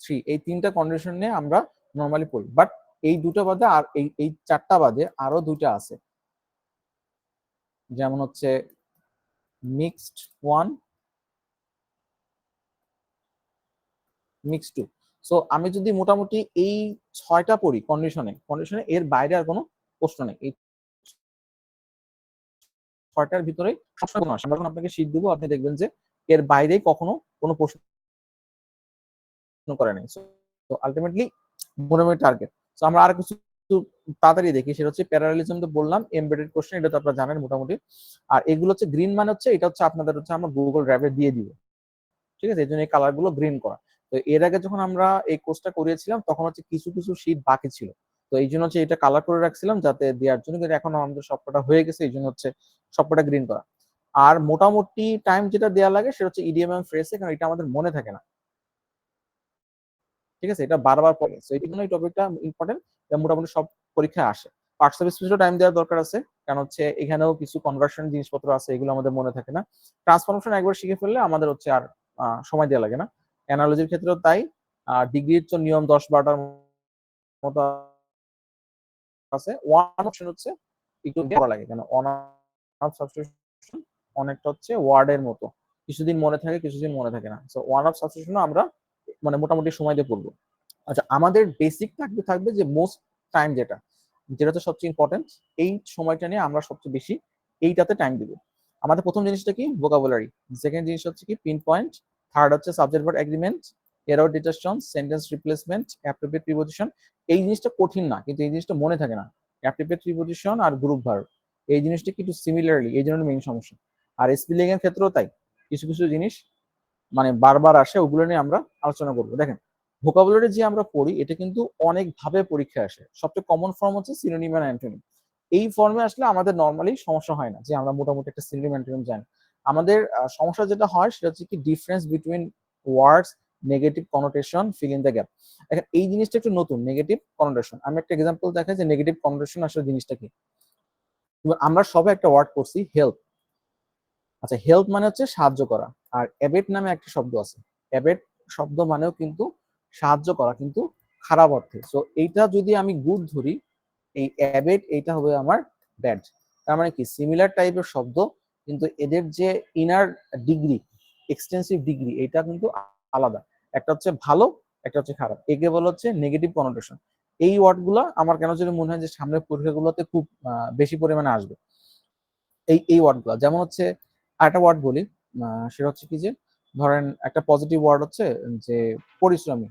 3, এই 3টা কন্ডিশন নিয়ে আমরা নর্মালি পড়ি। বাট এই দুটো বাদে আর এই 4টা বাদে আরো 2টা আছে, যেমন হচ্ছে মিক্সড 1, মিক্সড 2। সো আমি যদি মোটামুটি এই 6টা পড়ি কন্ডিশনে, কন্ডিশনে এর বাইরে আর কোনো প্রশ্ন নেই, এই 6টার ভিতরে সবসময় কোনো আসে। আমরা যখন আপনাকে শীট দেবো আপনি দেখবেন যে এর বাইরে কখনো কোনো প্রশ্ন করে নাই। তো আলটিমেটলি মোটামুটি টার্গেট। তো আমরা আর কিছু তাড়াতাড়ি দেখি, সেটা হচ্ছে প্যারালালিজম তো বললাম, এমবেডেড কোশ্চেন এটা তো আপনারা জানেন মোটামুটি। আর এগুলো হচ্ছে গ্রিন মানে হচ্ছে এটা হচ্ছে আপনাদের হচ্ছে আমরা গুগল ড্রাইভে দিয়ে দিব, ঠিক আছে, এই জন্য এই কালার গুলো গ্রিন করা। তো এর আগে যখন আমরা এই কোর্সটা করিয়েছিলাম তখন হচ্ছে কিছু কিছু শীট বাকি ছিল, তো এই জন্য হচ্ছে এটা কালার করে রাখছিলাম যাতে দেওয়ার জন্য, কিন্তু এখন আমাদের সবকটা হয়ে গেছে, এই জন্য হচ্ছে সবকটা গ্রিন করা। আর মোটামুটি টাইম যেটা দেওয়া লাগে সেটা হচ্ছে ইডিএম এবং ফ্রেজে, কারণ এটা আমাদের মনে থাকে না, ঠিক আছে, এটা বারবার পড়ে, তো এই জন্য এই টপিকটা ইম্পর্টেন্ট। মোটামুটি সব পরীক্ষায় আসে। পার্টস অফ স্পিচও টাইম দেওয়ার দরকার আছে, কারণ হচ্ছে এখানেও কিছু কনভার্সন জিনিসপত্র আছে, এগুলো আমাদের মনে থাকে না। ট্রান্সফরমেশন একবার শিখে ফেললে আমাদের হচ্ছে আর সময় দেওয়া লাগে না। অ্যানালজির ক্ষেত্রেও তাই। ডিগ্রির তো নিয়ম 10-12টার মতো আছে। ওয়ান অপশন হচ্ছে একটু করা লাগে, কেন অন অফ সাবস্টিটিউশন অনেকটা হচ্ছে ওয়ার্ডের মতো, কিছুদিন মনে থাকে কিছুদিন মনে থাকে না। সো ওয়ান অফ সাবস্টিটিউশন আমরা মানে মোটামুটি সময় দিয়ে পড়বো। আচ্ছা, আমাদের বেসিক থাকবে থাকবে যে মোস্ট টাইম যেটা যেটা তো সবচেয়ে ইম্পর্টেন্ট, এই সময়টা নিয়ে আমরা সবচেয়ে বেশি এইটাতে টাইম দিব। আমাদের প্রথম জিনিসটা কি? ভোকাবুলারি। সেকেন্ড জিনিস হচ্ছে কি? Pin point. থার্ড হচ্ছে subject verb agreement, error detection, sentence replacement, appropriate preposition. এই জিনিসটা কঠিন না, কিন্তু এই জিনিসটা মনে থাকে না। অ্যাপ্রোপ্রিয়েট প্রিপোজিশন আর গ্রুপ ভার্ব, এই জিনিসটা কিন্তু সিমিলারলি, এই জন্য মেইন সমস্যা। আর স্পেলিং এর ক্ষেত্রেও তাই, কিছু কিছু জিনিস মানে বারবার আসে, ওগুলো নিয়ে আমরা আলোচনা করবো। দেখেন, ভোকাবুলারি যে আমরা পড়ি এটা কিন্তু অনেক ভাবে পরীক্ষা আসে। সবচেয়ে কমন ফর্ম হচ্ছে সিনোনিম এন্ড অ্যান্টোনিম। এই ফর্মে আসলে আমাদের নর্মালি সমস্যা হয় না, যে আমরা মোটামুটি একটা সিনোনিম অ্যান্টোনিম জানি। আমাদের সমস্যা যেটা হয় সেটা হচ্ছে কি difference between words, negative connotation, fill in the gap. দেখেন এই জিনিসটা একটু নতুন, নেগেটিভ কনোটেশন। আমি একটা এক্সাম্পল দেখাই যে নেগেটিভ কনোটেশন আসলে জিনিসটা কি। আমরা সবাই একটা ওয়ার্ড করছি হেল্প। আচ্ছা, হেল্প মানে হচ্ছে সাহায্য করা। আর অ্যাবেট নামে একটা শব্দ আছে। অ্যাবেট শব্দ মানেও কিন্তু সাহায্য করা, কিন্তু খারাপ অর্থে। সো এইটা যদি আমি গুড ধরি, এই অ্যাবেট এইটা হবে আমার ব্যাড। তার মানে কি সিমিলার টাইপের শব্দ, কিন্তু এদের যে ইনার ডিগ্রি, এক্সটেন্সিভ ডিগ্রি, এটা কিন্তু আলাদা। একটা হচ্ছে ভালো, একটা হচ্ছে খারাপ। একে বলা হচ্ছে নেগেটিভ কনোটেশন। এই ওয়ার্ডগুলো আমার কেন যেন মনে হয় যে সামনের পরীক্ষাগুলোতে খুব বেশি পরিমাণে আসবে। এই ওয়ার্ডগুলো যেমন হচ্ছে, আরেকটা ওয়ার্ড বলি, সেটা হচ্ছে কি যে ধরেন একটা পজিটিভ ওয়ার্ড হচ্ছে যে পরিশ্রমী,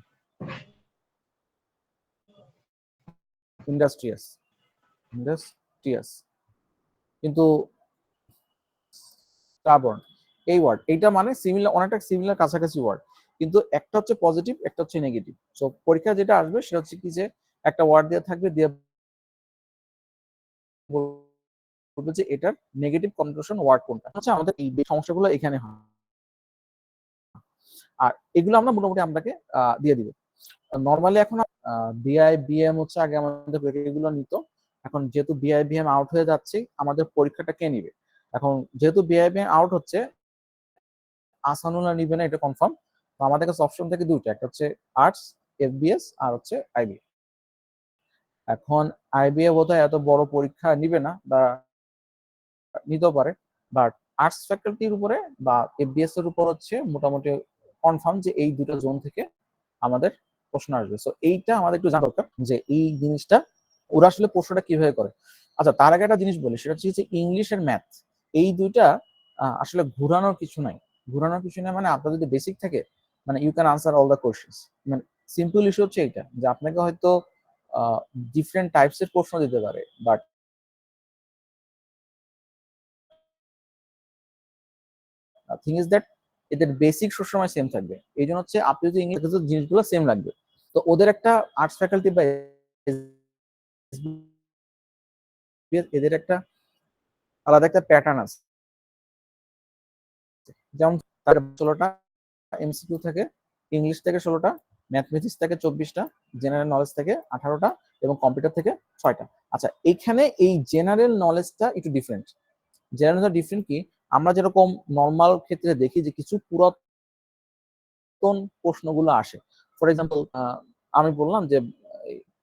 ইন্ডাস্ট্রিয়াস, ইন্ডাস্ট্রিয়াস, কিন্তু স্টাবর্ন, এই ওয়ার্ড এইটা মানে সিমিলার, অনেকটা সিমিলার কাছাকাছি ওয়ার্ড, কিন্তু একটা হচ্ছে পজিটিভ, একটা হচ্ছে নেগেটিভ। সো পরীক্ষা যেটা আসবে সেটা হচ্ছে কি যে একটা ওয়ার্ড দেওয়া থাকবে, দিয়ে বলবে যে এটার নেগেটিভ কনোটেশন ওয়ার্ড কোনটা। আচ্ছা, আমাদের এই সমস্যাগুলো এখানে হয়, আর এগুলো আমরা মোটামুটি আপনাকে দিয়ে দিব। নর্মালি এখন বিআই বিএম হচ্ছে আগে আমাদের এগুলো নিত। এখন যেহেতু বিআই বিএম আউট হয়ে যাচ্ছে, আমাদের পরীক্ষাটা কে নিবে? এখন যেহেতু বিআই বিএম আউট হচ্ছে, আসানুল্লাহ নিবে না এটা কনফার্ম। তো আমাদের কাছে অপশন থেকে দুইটা, একটা হচ্ছে আর্টস এফবিএস, আর হচ্ছে আইবি। এখন আইবিএ বোধহয় এত বড় পরীক্ষা নিবে না, বা নিতেও পারে, বাট আর্টস ফ্যাকাল্টির উপরে বা এফবিএস এর উপর হচ্ছে মোটামুটি কনফার্ম যে এই দুটো জোন থেকে আমাদের প্রশ্ন আসবে। সো এইটা আমাদের একটু জানা দরকার যে এই জিনিসটা ওরা আসলে প্রশ্নটা কিভাবে করে। আচ্ছা, তার আগে একটা জিনিস বলি, সেটা হচ্ছে যে ইংলিশ আর ম্যাথ, এই দুইটা আসলে ঘুরানোর কিছু নাই। ঘুরানোর কিছু নাই মানে আপনার যদি বেসিক থাকে, মানে you can answer all the questions. মানে সিম্পল ইস্যু হচ্ছে এইটা, যে আপনাকে হয়তো ডিফারেন্ট টাইপস এর প্রশ্ন দিতে পারে, বাট থিং ইজ দ্যাট এদের বেসিক সবসময় সেম থাকবে। এই জন্য হচ্ছে আপনি যদি ইংলিশ জিনিসগুলো সেম লাগবে। তো ওদের একটা আর্টস ফ্যাকাল্টি বা এদের একটা আলাদা একটা প্যাটার্ন আছে। যেমন তার 16টা এমসিকিউ থাকে, ইংলিশ থেকে 16টা, ম্যাথমেটিক্স থেকে 24টা, জেনারেল নলেজ থেকে 18টা, এবং কম্পিউটার থেকে 6টা। আচ্ছা, এইখানে এই জেনারেল নলেজটা একটু ডিফারেন্ট। জেনারেল নলেজ ডিফারেন্ট কি, আমরা যেরকম নর্মাল ক্ষেত্রে দেখি যে কিছু পুরাতন প্রশ্নগুলো আসে। ফর এক্সাম্পল, আমি বললাম যে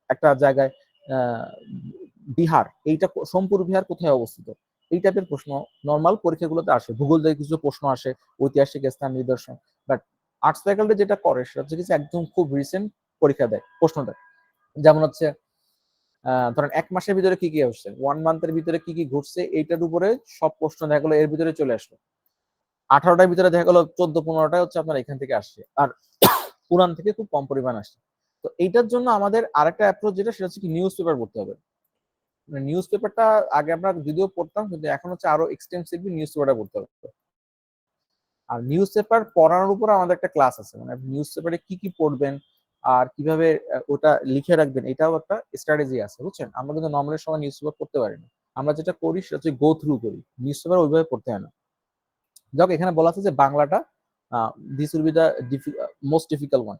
একটা জায়গায় আহ, বিহার, এইটা সোমপুর বিহার কোথায় অবস্থিত, এই টাইপের প্রশ্ন নর্মাল পরীক্ষাগুলোতে আসে। ভূগোল থেকে কিছু প্রশ্ন আসে, ঐতিহাসিক স্থান নিদর্শন। বাট আর্টস ফ্যাকাল্টি যেটা করে সেটা হচ্ছে কিছু একদম খুব রিসেন্ট পরীক্ষা দেয়, প্রশ্ন দেয়। যেমন হচ্ছে ধরেন 1 মাসের ভিতরে কি কি হচ্ছে, 1 মান্থের ভিতরে কি কি ঘটছে, এইটার উপরে সব প্রশ্ন দেখা গেলো এর ভিতরে চলে আসলো। 18টার ভিতরে দেখা গেলো 14-15টাই হচ্ছে আপনার এখান থেকে আসছে, আর পুরান থেকে খুব কম পরিমাণ আসছে। তো এইটার জন্য আমাদের আরেকটা অ্যাপ্রোচ যেটা, সেটা হচ্ছে কি নিউজ পেপার পড়তে হবে। নিউজ পেপারটা আগে আমরা যদিও পড়তাম, কিন্তু এখন হচ্ছে আরো এক্সটেন্সিভলি নিউজ পেপারটা পড়তে হবে। আর নিউজ পেপার পড়ানোর উপর আমাদের একটা ক্লাস আছে, মানে নিউজ পেপারে কি কি পড়বেন আর কিভাবে ওটা লিখে রাখবেন, এটাও একটা স্ট্র্যাটেজি আছে, বুঝছেন। আমরা কিন্তু নর্মালি সময় নিউজ পেপার পড়তে পারি না। আমরা যেটা করি সেটা হচ্ছে গো থ্রু করি, নিউজ পেপার ওইভাবে পড়তে হয় না। যাক, এখানে বলা আছে যে বাংলাটা this will be the most difficult one.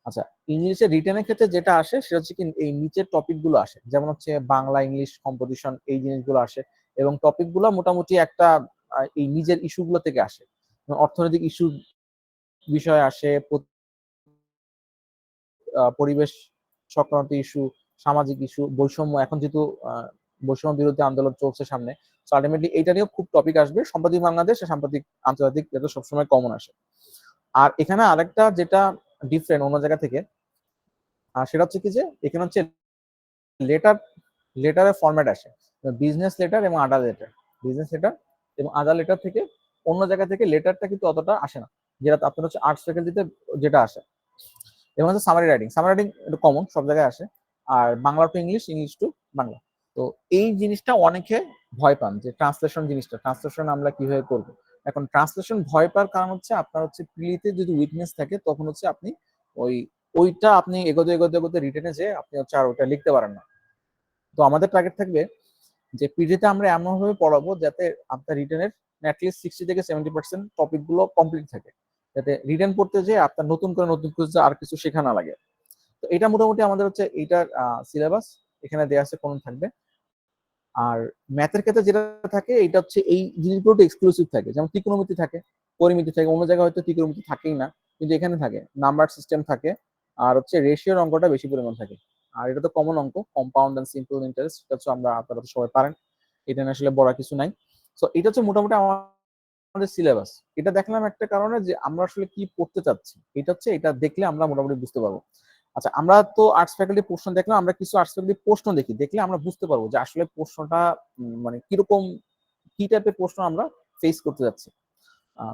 আচ্ছা, ইংলিশে রিটেনের ক্ষেত্রে যেটা আসে সেটা হচ্ছে কি এই নিচের টপিক গুলো আসে, যেমন হচ্ছে বাংলা ইংলিশ কম্পোজিশন, এই জিনিসগুলো আসে। এবং টপিক গুলো মোটামুটি একটা এই নিজের ইস্যু গুলো থেকে আসে। অর্থনৈতিক ইস্যু বিষয় আসে, পরিবেশ সংক্রান্ত ইস্যু, সামাজিক ইস্যু, বৈষম্য, এখন যেহেতু বৈষম্য বিরোধী আন্দোলন চলছে সামনে, তো আলটিমেটলি এইটা নিয়েও খুব টপিক আসবে। সাম্প্রতিক বাংলাদেশ আর সাম্প্রতিক আন্তর্জাতিক, এটা সবসময় কমন আসে। আর এখানে আরেকটা যেটা ডিফারেন্ট অন্য জায়গা থেকে, সেটা হচ্ছে কি যে এখানে হচ্ছে লেটার, লেটারের ফরম্যাট আসে, বিজনেস লেটার এবং আদার লেটার। বিজনেস লেটার এবং আদার লেটার থেকে অন্য জায়গা থেকে লেটারটা কিন্তু অতটা আসে না, যেটা আপনার হচ্ছে আর্টস ফ্যাকাল্টিতে যেটা আসে। এবং হচ্ছে সামারি রাইটিং, সামারি রাইটিং এটা কমন সব জায়গায় আসে। আর Bangla to English, English to Bangla. তো এই জিনিসটা অনেকে ভয় পান যে ট্রান্সলেশন জিনিসটা, ট্রান্সলেশন আমরা কিভাবে করব। এখন ট্রান্সলেশন ভয় পাওয়ার কারণ হচ্ছে আপনার হচ্ছে প্রিলিতে যদি উইকনেস থাকে তখন হচ্ছে আপনি ওই ওইটা আপনি এগোতে এগোতে এগোতে রিটেনে যে আপনি হচ্ছে আর ওইটা লিখতে পারেন না। তো আমাদের টার্গেট থাকবে যে পিডিতে আমরা এমনভাবে পড়াবো যাতে আপনার রিটেনের অ্যাটলিস্ট 60 থেকে 70% টপিক গুলো কমপ্লিট থাকে, যাতে রিটেন পড়তে যে আপনার নতুন করে নতুন কিছু আর কিছু শেখা না লাগে। তো এটা মোটামুটি আমাদের হচ্ছে এইটার সিলেবাস এখানে দেওয়া আছে, কোন থাকবে। আর ম্যাথের ক্ষেত্রে যেটা থাকে এটা হচ্ছে এই জিনিসগুলো এক্সক্লুসিভ থাকে, যেমন ত্রিকোণমিতি থাকে, পরিমিতি থাকে, অন্য জায়গায় হয়তো ত্রিকোণমিতি থাকেই না, কিন্তু এখানে থাকে, নাম্বার সিস্টেম থাকে, আর হচ্ছে রেশিওর অঙ্কটা বেশি পরিমাণ থাকে। আর এটা তো কমন অঙ্ক, কম্পাউন্ড এন্ড সিম্পল ইন্টারেস্ট, এটা হচ্ছে আমরা আপনারা তো সবাই পারেন, এটা নিয়ে আসলে বড় কিছু নাই। সো এটা হচ্ছে মোটামুটি আমাদের সিলেবাস। এটা দেখলাম একটা কারণে যে আমরা আসলে কি পড়তে চাচ্ছি, এটা হচ্ছে এটা দেখলে আমরা মোটামুটি বুঝতে পারবো। আচ্ছা, আমরা তো আর্টস ফ্যাকাল্টি প্রশ্ন দেখলাম, আমরা কিছু আর্টস ফ্যাকাল্টি প্রশ্ন দেখি, দেখলে আমরা বুঝতে পারবো যে আসলে প্রশ্নটা মানে কিরকম, কি টাইপের প্রশ্ন আমরা ফেস করতে যাচ্ছি।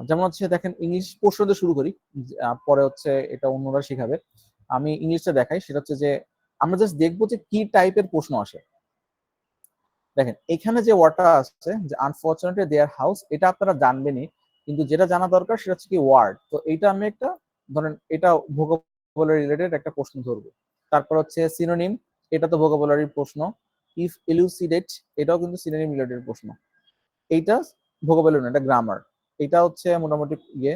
যেমন হচ্ছে দেখেন, ইংলিশ প্রশ্ন দিয়ে শুরু করি, পরে হচ্ছে এটা অন্যরা শেখাবে। আমি ইংলিশটা দেখাই, সেটা হচ্ছে যে আমরা জাস্ট দেখবো যে কি টাইপের প্রশ্ন আসে। দেখেন এখানে যে ওয়ার্ডটা আছে যে আনফরচুনেটলি দেয়ার হাউস, এটা আপনারা জানবেনই, কিন্তু যেটা জানা দরকার সেটা হচ্ছে কি ওয়ার্ড। তো এইটা আমি একটা, ধরেন এটা ভোকাবুলারি রিলেটেড একটা প্রশ্ন ধরবো। তারপর হচ্ছে সিনোনিম, এটা তো ভোকাবুলারির প্রশ্ন। ইফ এলুসিডেট, এটাও কিন্তু সিনোনিম রিলেটেড প্রশ্ন। এইটা ভোকাবুলারি না, এটা গ্রামার। এটা হচ্ছে মোটামুটি ইয়ে।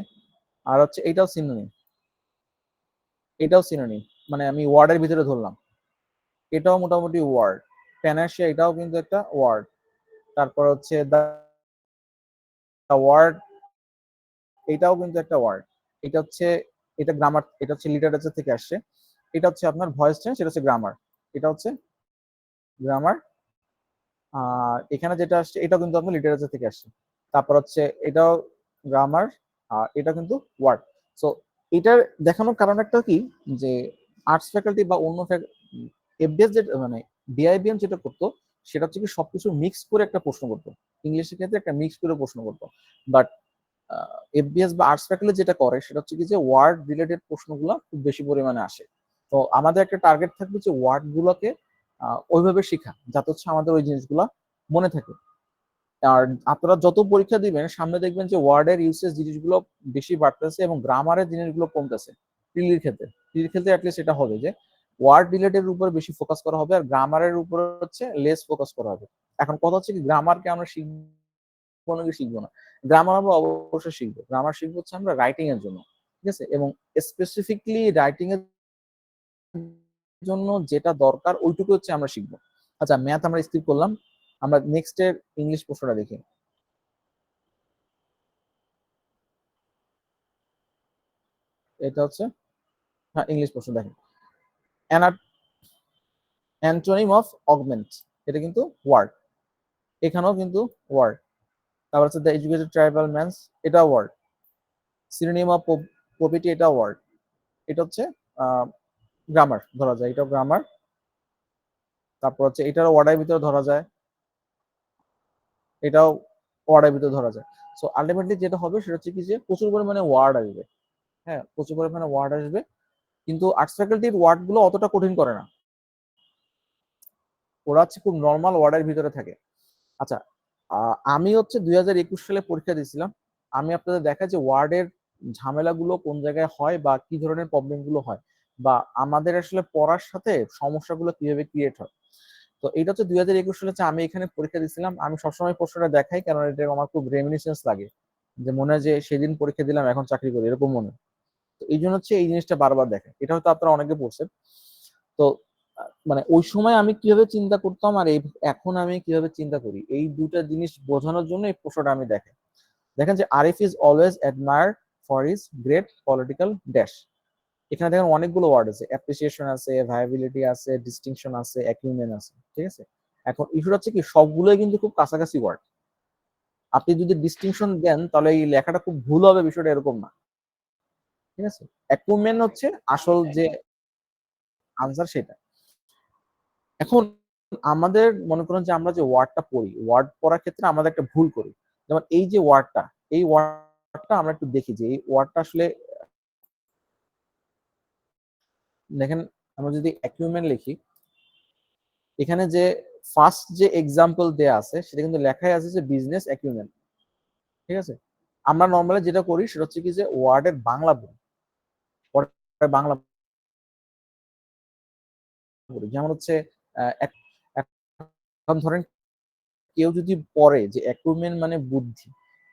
আর হচ্ছে এটাও সিনোনিম, এটাও সিনোনিম, মানে আমি ওয়ার্ডের ভিতরে ধরলাম। এটাও মোটামুটি ওয়ার্ড। প্যানার্সিয়া, এটাও কিন্তু একটা ওয়ার্ড। তারপর হচ্ছে দ্য ওয়ার্ড, এটাও কিন্তু একটা ওয়ার্ড। এটা হচ্ছে, এটা গ্রামার, এটা হচ্ছে লিটারেচার থেকে আসছে। এটা হচ্ছে আপনার ভয়েস চেঞ্জ, এটা হচ্ছে গ্রামার। এটা হচ্ছে গ্রামার। আর এখানে যেটা আসছে এটা কিন্তু আপনার লিটারেচার থেকে আসছে। তারপর হচ্ছে এটাও গ্রামার, আর এটা কিন্তু ওয়ার্ড। সো এটার দেখানোর কারণ একটা কি, যে আর্টস ফ্যাকাল্টি বা অন্য এফডিএস যেটা মানে ডিআইবিএম যেটা করতো, সেটা হচ্ছে কি সবকিছু মিক্স করে একটা প্রশ্ন করতো। ইংলিশের ক্ষেত্রে একটা মিক্স করে প্রশ্ন করতো। বাট এফবিএস বা আর্টস ফ্যাকাল্টি যেটা করে সেটা হচ্ছে কি যে ওয়ার্ড রিলেটেড প্রশ্নগুলো খুব বেশি পরিমাণে আসে। তো আমাদের একটা টার্গেট থাকবে যে ওয়ার্ড গুলোকে ওইভাবে শেখা, যাতে হচ্ছে আমাদের ওই জিনিসগুলা মনে থাকে। আর আপনারা যত পরীক্ষা দিবেন সামনে দেখবেন যে ওয়ার্ডের ইউসেজ জিনিসগুলো বেশি বাড়তেছে এবং গ্রামারের জিনিসগুলো কমতেছে। প্রিলির ক্ষেত্রে অ্যাটলিস্ট এটা হবে যে ওয়ার্ড রিলেটেড উপর বেশি ফোকাস করা হবে, আর গ্রামারের উপর হচ্ছে লেস ফোকাস করা হবে। এখন কথা হচ্ছে কি, গ্রামারকে আমরা শিখবো নাকি শিখবো না? গ্রামার আমরা অবশ্যই শিখবো। গ্রামার শিখবো হচ্ছে আমরা রাইটিং এর জন্য, ঠিক আছে? এবং স্পেসিফিকলি রাইটিং এর জন্য যেটা দরকার ওইটুকু হচ্ছে আমরা শিখবো। আচ্ছা, ম্যাথ আমরা স্কিপ করলাম, আমরা নেক্সট এর ইংলিশ প্রশ্নটা দেখি। এটা হচ্ছে, হ্যাঁ ইংলিশ প্রশ্ন দেখেন। অ্যান্টোনিম অফ অগমেন্ট, এটা কিন্তু ওয়ার্ড, এখানেও কিন্তু ওয়ার্ড। তারপর হচ্ছে দ্য এডুকেটেড ট্রাইবাল ম্যানস, এটা ওয়ার্ড। সিনোনিম অফ পপিটি, এটা ওয়ার্ড। এটা হচ্ছে গ্রামার ধরা যায়, এটাও গ্রামার। তারপর হচ্ছে এটারও ওয়ার্ডের ভিতরে ধরা যায়, এটাও ওয়ার্ডের ভিতরে ধরা যায়। সো আলটিমেটলি যেটা হবে সেটা হচ্ছে কি যে প্রচুর পরিমাণে ওয়ার্ড আসবে। হ্যাঁ, প্রচুর পরিমাণে ওয়ার্ড আসবে, কিন্তু আর্টস ফ্যাকাল্টির ওয়ার্ড গুলো অতটা কঠিন করে না, ওরা হচ্ছে খুব নর্মাল ওয়ার্ডের ভিতরে থাকে। আচ্ছা, আমি হচ্ছে 2021 সালে পরীক্ষা দিয়েছিলাম। আমি আপনাদের দেখাই যে ওয়ার্ডের ঝামেলাগুলো কোন জায়গায় হয় বা কি ধরনের প্রবলেম গুলো হয়, বা আমাদের আসলে পড়ার সাথে সমস্যাগুলো কিভাবে ক্রিয়েট হয়। তো এটা হচ্ছে 2021 সালে হচ্ছে আমি এখানে পরীক্ষা দিয়েছিলাম। আমি সবসময় প্রশ্নটা দেখাই কারণ এটা আমার খুব রেমিনিসেন্স লাগে, যে মনে হয় যে সেদিন পরীক্ষা দিলাম এখন চাকরি করি, এরকম মনে হয়। এই জন্য হচ্ছে এই জিনিসটা বারবার দেখে, এটা হয়তো আপনারা অনেকে পড়ছেন। তো মানে ওই সময় আমি কিভাবে চিন্তা করতাম আর এখন আমি কিভাবে চিন্তা করি, এই দুটা জিনিস বোঝানোর জন্য এই প্রশ্নটা আমি দেখেন। দেখেন যে Arif is always admire for his great political dash. এখানে দেখেন অনেকগুলো ওয়ার্ড আছে, অ্যাপ্রিসিয়েশন আছে, ভায়াবিলিটি আছে, ডিস্টিংশন আছে, অ্যাকিউমেন আছে, ঠিক আছে। এখন ইস্যুটা হচ্ছে কি, সবগুলোই কিন্তু খুব কাছাকাছি ওয়ার্ড। আপনি যদি ডিস্টিংশন দেন তাহলে এই লেখাটা খুব ভুল হবে, বিষয়টা এরকম না, ঠিক আছে। অ্যাকুমেন হচ্ছে আসল যে আনসার সেটা। এখন আমাদের মনে করেন যে আমরা যে ওয়ার্ডটা পড়ি, ওয়ার্ড পড়ার ক্ষেত্রে আমাদের একটা ভুল করি। যেমন এই যে ওয়ার্ডটা, এই ওয়ার্ডটা আমরা একটু দেখি যে এই ওয়ার্ডটা আসলে দেখেন, আমরা যদি অ্যাকিউমেন লিখি, এখানে যে ফার্স্ট যে এক্সাম্পল দেয়া আছে সেটা কিন্তু লেখাই আছে যে বিজনেস অ্যাকিউমেন, ঠিক আছে। আমরা নর্মালি যেটা করি সেটা হচ্ছে কি যে ওয়ার্ডের বাংলা বলি, বাংলা বলি, যেমন হচ্ছে এখন ধরেন কেউ যদি পড়ে যে অ্যাকুইপমেন্ট মানে বুদ্ধি,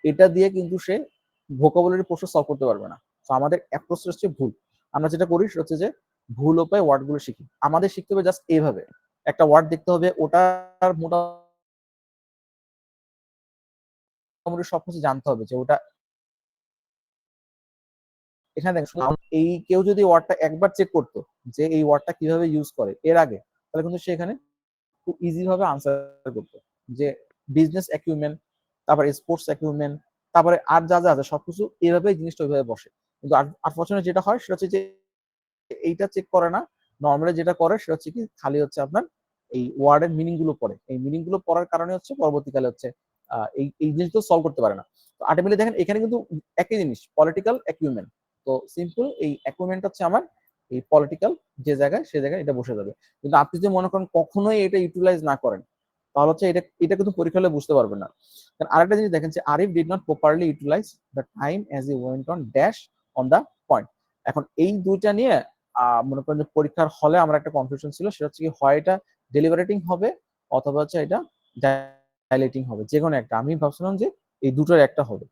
এটা দিয়ে কিন্তু সে ভোকাবুলারি প্রশ্ন সলভ করতে পারবে না। তো আমাদের অ্যাপ্রোচ হচ্ছে ভুল। আমরা যেটা করি সেটা হচ্ছে যে ভুল উপায়ে ওয়ার্ডগুলো শিখি। আমাদের শিখতে হবে জাস্ট এইভাবে, একটা ওয়ার্ড দেখতে হবে, ওটার মোটামুটি সবকিছু জানতে হবে যে ওটা এখানে দেখেন। এই কেউ যদি ওয়ার্ডটা একবার চেক করতো যে এই ওয়ার্ডটা কিভাবে ইউজ করে এর আগে, তাহলে কিন্তু সে এখানে খুব ইজি ভাবে আনসার করতো যে বিজনেস অ্যাকিউমেন্ট, তারপরে স্পোর্টস অ্যাকিউমেন্ট, তারপরে আর যা যা আছে সবকিছু এইভাবে জিনিসটা ওইভাবে বসে। কিন্তু আনফরচুনেট যেটা হয় সেটা হচ্ছে যে এইটা চেক করে না, নর্মালি যেটা করে সেটা হচ্ছে কি খালি হচ্ছে আপনার এই ওয়ার্ডের মিনিং গুলো পড়ে, এই মিনিং গুলো পড়ার কারণে হচ্ছে পরবর্তীকালে হচ্ছে এই জিনিসগুলো সলভ করতে পারে না। তো আলটিমেটলি দেখেন এখানে কিন্তু একই জিনিস, পলিটিক্যাল অ্যাকিউমেন্ট। তো সিম্পল এই অ্যাকিউমেন্ট হচ্ছে আমার এই পলিটিক্যাল যে জায়গায় সে জায়গায় এটা বসে যাবে। কিন্তু আপনি যদি মনে করেন কখনোই এটা ইউটিলাইজ না করেন, তাহলে হচ্ছে এটা এটা কিন্তু পরীক্ষা হলে বুঝতে পারবেন না। কারণ আরেকটা জিনিস দেখেন যে Arif did not properly utilize the time as he went on dash on the point. এখন এই দুইটা নিয়ে মনে করেন যে পরীক্ষার হলে আমার একটা কনফিউশন ছিল, সেটা হচ্ছে কি হয় এটা ডেলিভারেটিং হবে অথবা হচ্ছে এটা ডাইলেটিং হবে, যে কোনো একটা। আমি ভাবছিলাম যে এই দুটোর একটা হবে।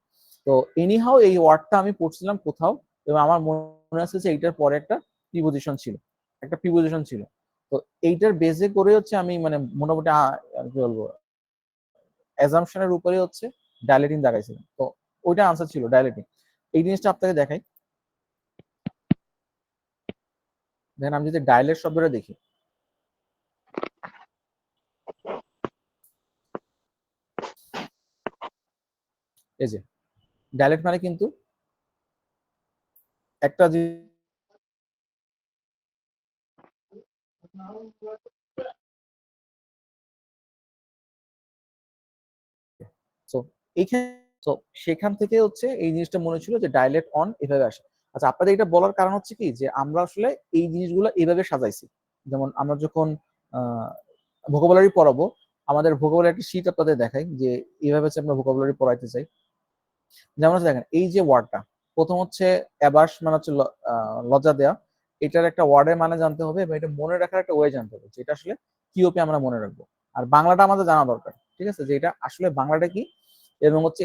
তো এনিহাও এই ওয়ার্ডটা আমি পড়ছিলাম কোথাও, এবং আমার মনে আছে যে এইটার পরে একটা প্রিপোজিশন ছিল, একটা প্রিপোজিশন ছিল। তো এইটার বেসে করে হচ্ছে আমি মানে মোটামুটি কি বলবো অ্যাজাম্পশনের উপরে হচ্ছে ডাইলেটিং দাগাইছিলাম। তো ওইটা আনসার ছিল ডাইলেটিং। এই জিনিসটা আপনাকে দেখাই, দেখেন আমি যদি ডাইলেট শব্দটা দেখি, এই যে ডাইলেট মানে কিন্তু একটা তো এইখানে, তো সেখান থেকে হচ্ছে এই জিনিসটা মনে ছিল যে ডাইলেট অন এভাবে আসে। আচ্ছা, আপনাদের এটা বলার কারণ হচ্ছে কি যে আমরা আসলে এই জিনিসগুলো এইভাবে সাজাইছি। যেমন আমরা যখন ভোকাবুলারি পড়াবো, আমাদের ভোকাবুলারি একটা শীট আপনাদের দেখাই যে এইভাবে হচ্ছে আমরা ভোকাবুলারি পড়াইতে চাই। যেমন হচ্ছে দেখেন এই যে ওয়ার্ডটা, প্রথম হচ্ছে অ্যাবাস মানে হচ্ছে লজ্জা দেওয়া। এটার একটা ওয়ার্ডের মানে জানতে হবে এবং এটা মনে রাখার একটা ওয়ে জানতে হবে, যেটা আসলে কিওপি আমরা মনে রাখবো। আর বাংলাটা আমাদের জানা দরকার, ঠিক আছে, যে এটা আসলে বাংলাটা কি। এবং হচ্ছে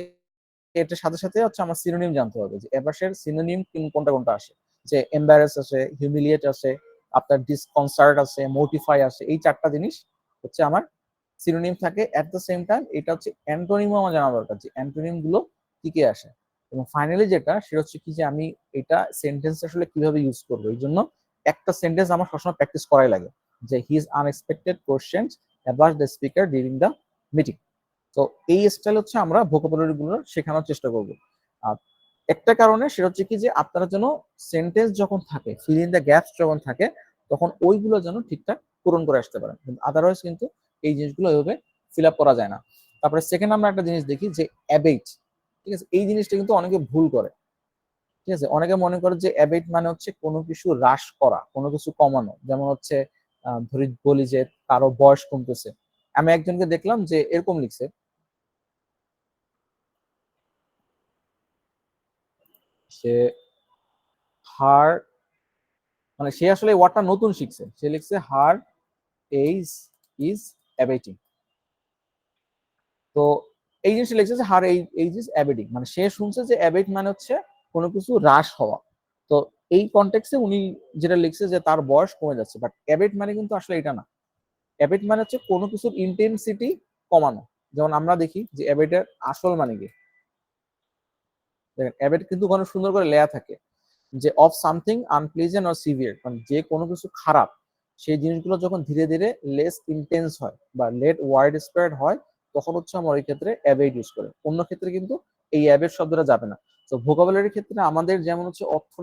এটার সাথে সাথে হচ্ছে আমার সিনোনিম জানতে হবে যে অ্যাবাসের সিনোনিম কোনটা কোনটা আসে, যে এম্বারেস আছে, হিউমিলিয়েট আছে, আপনার ডিসকনসার্ট আছে, মোটিফাই আছে, এই চারটা জিনিস হচ্ছে আমার সিনোনিম থাকে। এট দ্য সেম টাইম এটা হচ্ছে অ্যান্টোনিমও আমার জানা দরকার, যে অ্যান্টোনিম গুলো কি কি আসে। এবং ফাইনালি যেটা সেটা হচ্ছে কি যে আমি এটা সেন্টেন্স আসলে কিভাবে ইউজ করবো, এই জন্য একটা সেন্টেন্স আমার সবসময় প্র্যাকটিস করাই লাগে, যে his unexpected questions about the speaker during the meeting. তো এই স্টাইল হচ্ছে আমরা ভোকাবুলারি গুলো শেখানোর চেষ্টা করব। আর একটা কারণে সেটা হচ্ছে কি যে আপনারা যেন সেন্টেন্স যখন থাকে, ফিল ইন দ্য গ্যাপস যখন থাকে, তখন ওইগুলো যেন ঠিকঠাক পূরণ করে আসতে পারেন, কিন্তু আদারওয়াইজ কিন্তু এই জিনিসগুলো ওইভাবে ফিল আপ করা যায় না। তারপরে সেকেন্ড আমরা একটা জিনিস দেখি যে অ্যাবেট, ঠিক আছে, এই জিনিসটা কিন্তু অনেকে ভুল করে। ঠিক আছে, অনেকে মনে করে যে অ্যাবেট মানে হচ্ছে কোনো কিছু হ্রাস করা, কোনো কিছু কমানো। যেমন হচ্ছে ধরি বলি যে কারো বয়স কমতেছে, আমি একজনকে দেখলাম যে এরকম লিখছে, সে হার মানে সে আসলে ওয়ার্ডটা নতুন শিখছে, সে লিখছে হার এইজ ইজ অ্যাবেটিং। তো এই জিনিসটা লিখছে যে হার এইজ ইজ অ্যাবেটিং, মানে সে শুনছে যে অ্যাবেট মানে হচ্ছে কোনো কিছু হ্রাস হওয়া। তো এই কনটেক্সে উনি যেটা লিখছে যে তার বয়স কমে যাচ্ছে, বাট অ্যাবেট মানে কিন্তু আসলে এটা না। অ্যাবেট মানে হচ্ছে কোনো কিছুর ইন্টেন্সিটি কমানো। যেমন আমরা দেখি যে অ্যাবেটের আসল মানে কি, দেখেন অ্যাবেট কিন্তু কোনো সুন্দর করে লেয়া থাকে যে of something unpleasant or severe, মানে যে কোনো কিছু খারাপ সেই জিনিসগুলো যখন ধীরে ধীরে লেস ইন্টেন্স হয় বা লেট ওয়াইড স্প্রেড হয়, তখন হচ্ছে আমরা ওই ক্ষেত্রে অ্যাবেট ইউজ করি। অন্য ক্ষেত্রে কিন্তু এই অ্যাবেট শব্দটা যাবে না। তো ভোকাবুলারির ক্ষেত্রে আমাদের যেমন হচ্ছে অর্থ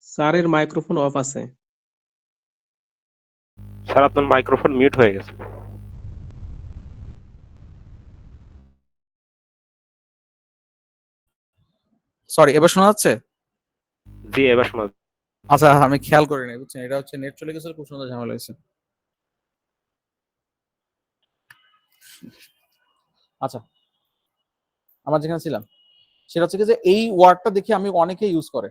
স্যারের মাইক্রোফোন অফ আছে। স্যার আপনার মাইক্রোফোন মিউট হয়ে গেছে। সরি, এবার শোনা যাচ্ছে? জি এবার শোনা। আচ্ছা, আমি খেয়াল করি নাই, বুঝছেন, এটা হচ্ছে নেট চলে গেছে, খুব সুন্দর ঝামেলা হয়েছে। আচ্ছা, আমরা যেখানে ছিলাম সেটা হচ্ছে কি যে এই ওয়ার্ডটা দেখি আমি অনেকে ইউজ করে,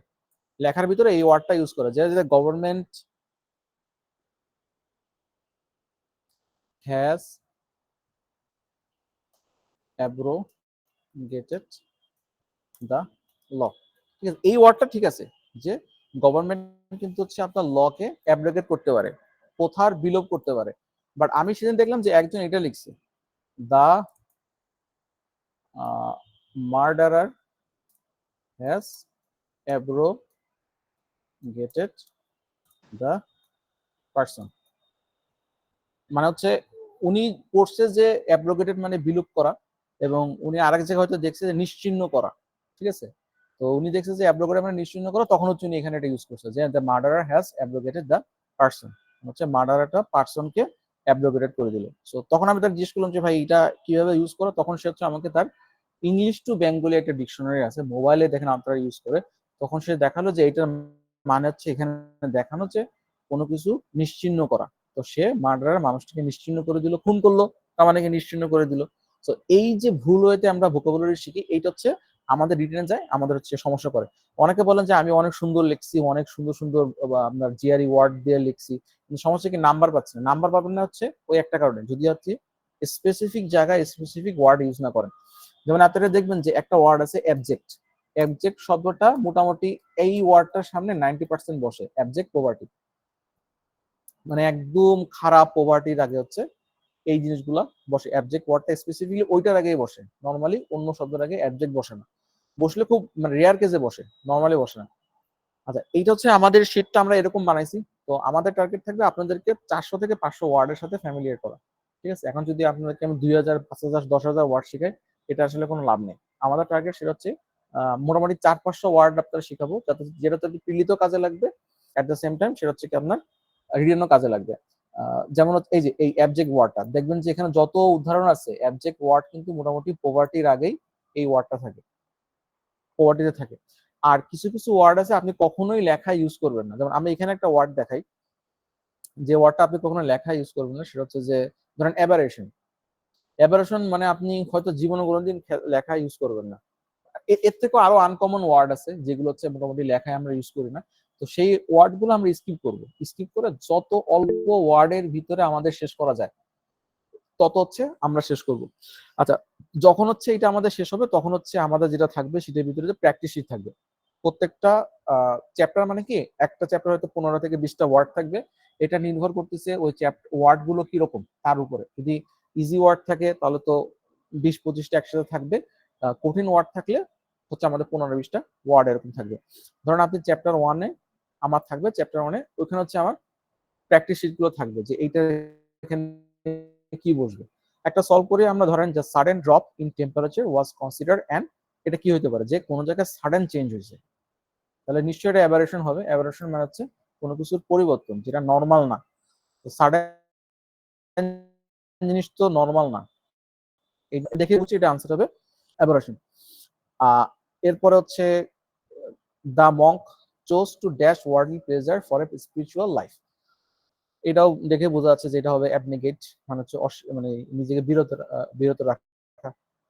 লেখার ভিতরে এই ওয়ার্ডটা ইউজ করে যে government has abrogated the law. ঠিক আছে, এই ওয়ার্ডটা ঠিক আছে যে গভর্নমেন্ট কিন্তু হচ্ছে আপনার লকে অ্যাব্রোগেট করতে পারে, প্রথার বিলোপ করতে পারে। বাট আমি সেদিন দেখলাম যে একজন এটা লিখছে, the murderer has abrogated the person. মানে হচ্ছে উনি পড়ছে যে অ্যাব্রোগেটেড মানে বিলুপ করা, এবং উনি আরেক জায়গায় হয়তো দেখছে যে নিশ্চিহ্ন করা। ঠিক আছে, তো উনি দেখছে যে অ্যাব্রোগেটেড মানে নিশ্চিহ্ন করা, তখন হচ্ছে উনি এখানে এটা ইউজ করছে যে the murderer has abrogated the person, হচ্ছে মার্ডারারটা পার্সনকে অ্যাব্রোগেটেড করে দিল। সো তখন আমি তাকে জিজ্ঞেস করলাম যে ভাই এটা কিভাবে ইউজ করো, তখন সে হচ্ছে আমাকে তার ইংলিশ টু বেঙ্গলি একটা ডিকশনারি আছে মোবাইলে, দেখেন আপনারা ইউজ করে, তখন সে দেখালো যে এইটার মানে হচ্ছে এখানে দেখানো যে কোনো কিছু নিশ্চিহ্ন করা। তো সে মার্ডারার মানুষটাকে নিশ্চিহ্ন করে দিল, খুন করলো, তার মানে নিশ্চিহ্ন করে দিল। তো এই যে ভুল হইতে আমরা ভোকাবুলারি শিখি, এইটা হচ্ছে আমাদের রিটেনে যায়, আমাদের হচ্ছে সমস্যা করে। অনেকে বলেন যে আমি অনেক সুন্দর লিখছি, অনেক সুন্দর সুন্দর আপনার জিআরই ওয়ার্ড দিয়ে লিখছি, কিন্তু সমস্যা কি নাম্বার পাচ্ছি না। নাম্বার পাবেন না হচ্ছে ওই একটা কারণে, যদি হচ্ছে স্পেসিফিক জায়গায় স্পেসিফিক ওয়ার্ড ইউজ না করেন। যেমন আপনারা দেখবেন যে একটা ওয়ার্ড আছে অ্যাবজেক্ট, অ্যাবজেক্ট শব্দটা মোটামুটি এই ওয়ার্ডটার সামনে 90% বসে। অ্যাবজেক্ট পভার্টি মানে একদম খারাপ, পোভার্টির আগে হচ্ছে এই জিনিসগুলা বসে। অ্যাবজেক্ট ওয়ার্ডটা স্পেসিফিকলি ওইটার আগেই বসে, নর্মালি অন্য শব্দের আগে অ্যাবজেক্ট বসে না। বসলে খুব মানে রেয়ার কেসে বসে, নর্মালি বসে না। আচ্ছা, এইটা হচ্ছে আমাদের শীটটা আমরা এরকম বানাইছি। তো আমাদের টার্গেট থাকবে আপনাদেরকে 400 থেকে 500 ওয়ার্ডের সাথে ফ্যামিলিয়ার করা। ঠিক আছে, এখন যদি আপনাদেরকে আমি 2000, 5000, 10,000 ওয়ার্ড শিখাই, এটা আসলে কোনো লাভ নেই। আমাদের টার্গেট সেটা হচ্ছে মোটামুটি 400-500 ওয়ার্ড আপনারা শিখাবো, যাতে যেটা তাদের প্রিলিত কাজে লাগবে, অ্যাট দ্য সেম টাইম সেটা হচ্ছে কি আপনার রিটেনও কাজে লাগবে। যেমন হচ্ছে এই যে এই অ্যাবজেক্ট ওয়ার্ডটা দেখবেন যে এখানে যত উদাহরণ আছে, অ্যাবজেক্ট ওয়ার্ড কিন্তু মোটামুটি পোভার্টির আগেই এই ওয়ার্ডটা থাকে, পোভার্টিতে থাকে। আর কিছু কিছু ওয়ার্ড আছে আপনি কখনোই লেখা ইউজ করবেন না। যেমন আমি এখানে একটা ওয়ার্ড দেখাই, যে ওয়ার্ডটা আপনি কখনো লেখা ইউজ করবেন না, সেটা হচ্ছে যে ধরেন অ্যাবারেশন। অ্যাবারেশন মানে আপনি হয়তো জীবনে কোনোদিন লেখা ইউজ করবেন না। এর থেকেও আরো আনকমন ওয়ার্ড আছে যেগুলো হচ্ছে মোটামুটি লেখায় আমরা ইউজ করি না। তো সেই ওয়ার্ড গুলো আমরা স্কিপ করবো, স্কিপ করে যত অল্প ওয়ার্ডের ভিতরে আমাদের শেষ করা যায় তত হচ্ছে আমরা শেষ করব। আচ্ছা, যখন হচ্ছে এটা আমাদের শেষ হবে, তখন হচ্ছে আমাদের যেটা থাকবে সেটার ভিতরে যে প্র্যাকটিস শিট থাকবে। প্রত্যেকটা চ্যাপ্টার মানে কি, একটা চ্যাপ্টার হয়তো 15 থেকে 20টা ওয়ার্ড থাকবে। এটা নির্ভর করতেছে ওই ওয়ার্ড গুলো কিরকম তার উপরে। যদি ইজি ওয়ার্ড থাকে তাহলে তো 20-25টা একসাথে থাকবে। কঠিন ওয়ার্ড থাকলে হচ্ছে আমাদের 15-20টা ওয়ার্ড এরকম থাকবে। ধরুন আপনি চ্যাপ্টার 1-এ আমার থাকবে, চ্যাপ্টার 1-এ ওইখানে হচ্ছে আমার প্র্যাকটিস শিট গুলো থাকবে যে এইটা এখানে কি বসবে। একটা সলভ করে আমরা ধরেন যে sudden drop in temperature was considered, এটা কি হতে পারে যে কোনো জায়গায় সাডেন চেঞ্জ হয়েছে, তাহলে নিশ্চয়ই এটা অ্যাবারেশন হবে। অ্যাবারেশন মানে হচ্ছে কোনো কিছুর পরিবর্তন যেটা নর্মাল না। তো সাডেন জিনিস তো নর্মাল না, এটা দেখে বুঝছি এটা আনসার হবে অ্যাবারেশন। এরপরে হচ্ছে the monk chose to dash worldly pleasure for a spiritual life. এটাও দেখে বোঝা যাচ্ছে যে এটা হবে অ্যাবনেগেট, মানে হচ্ছে মানে নিজেকে বিরত রাখা,